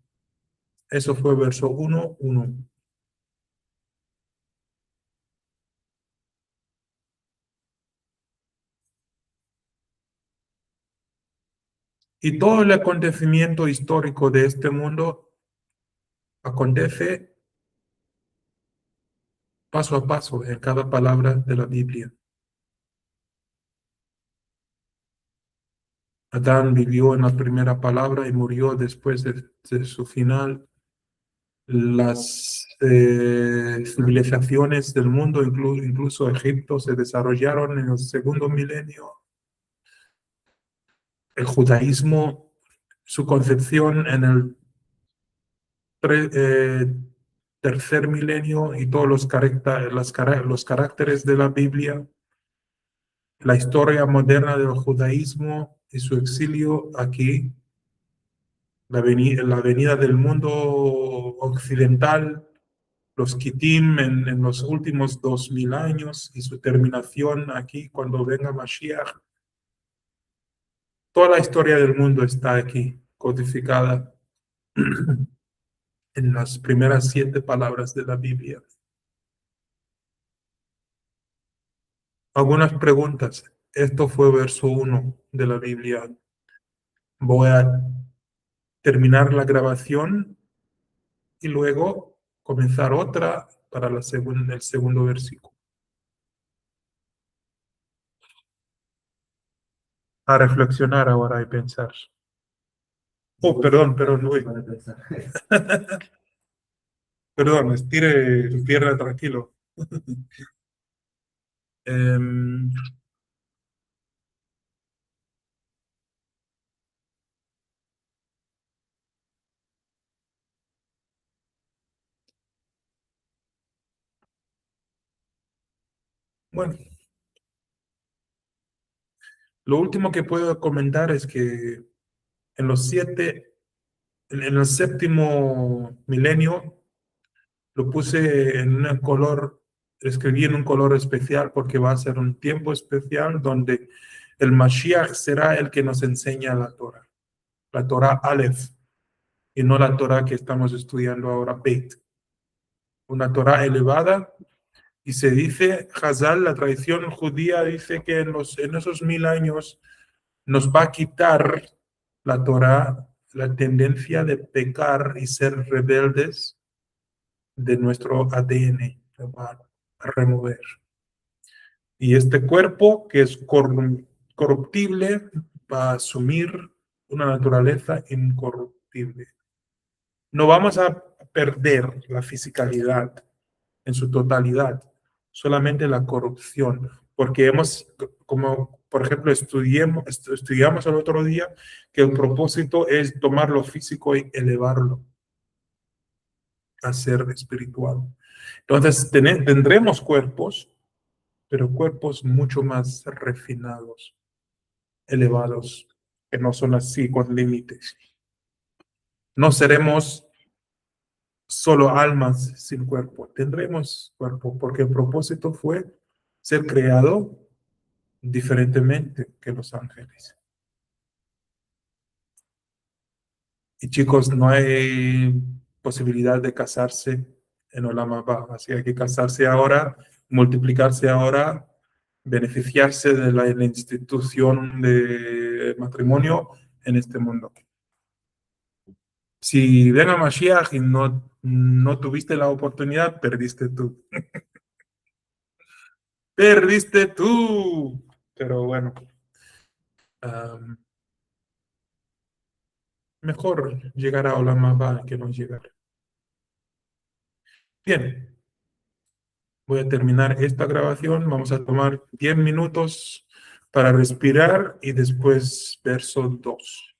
A: eso fue verso 1:1. Y todo el acontecimiento histórico de este mundo acontece paso a paso en cada palabra de la Biblia. Adán vivió en la primera palabra y murió después de su final. Las civilizaciones del mundo, incluso Egipto, se desarrollaron en el segundo milenio. El judaísmo, su concepción en el tercer milenio y todos los caracteres de la Biblia, la historia moderna del judaísmo y su exilio aquí, la venida del mundo occidental, los Kitim en los últimos 2000 años y su terminación aquí cuando venga Mashiach. Toda la historia del mundo está aquí, codificada en las primeras 7 palabras de la Biblia. Algunas preguntas. Esto fue verso 1 de la Biblia. Voy a terminar la grabación y luego comenzar otra para el segundo versículo. A reflexionar ahora y pensar. Oh, perdón, uy. Perdón, estire su pierna tranquilo. Bueno, lo último que puedo comentar es que en en el séptimo milenio, lo puse en un color, escribí en un color especial porque va a ser un tiempo especial donde el Mashiach será el que nos enseña la Torah Aleph, y no la Torah que estamos estudiando ahora, Beit. Una Torah elevada, y se dice, Hazal, la tradición judía dice que en esos 1000 años nos va a quitar la Torah la tendencia de pecar y ser rebeldes de nuestro ADN, lo va a remover. Y este cuerpo, que es corruptible, va a asumir una naturaleza incorruptible. No vamos a perder la fisicalidad en su totalidad, solamente la corrupción, porque como por ejemplo estudiamos el otro día, que el propósito es tomar lo físico y elevarlo a ser espiritual. Entonces tendremos cuerpos, pero cuerpos mucho más refinados, elevados, que no son así con límites. No seremos solo almas sin cuerpo, tendremos cuerpo, porque el propósito fue ser creado diferentemente que los ángeles. Y chicos, no hay posibilidad de casarse en Olam Haba, así hay que casarse ahora, multiplicarse ahora, beneficiarse de la institución de matrimonio en este mundo. Si venga Mashiach y no tuviste la oportunidad, perdiste tú. Perdiste tú. Pero bueno, mejor llegar a Olam Haba que no llegar. Bien, voy a terminar esta grabación. Vamos a tomar 10 minutos para respirar y después verso 2.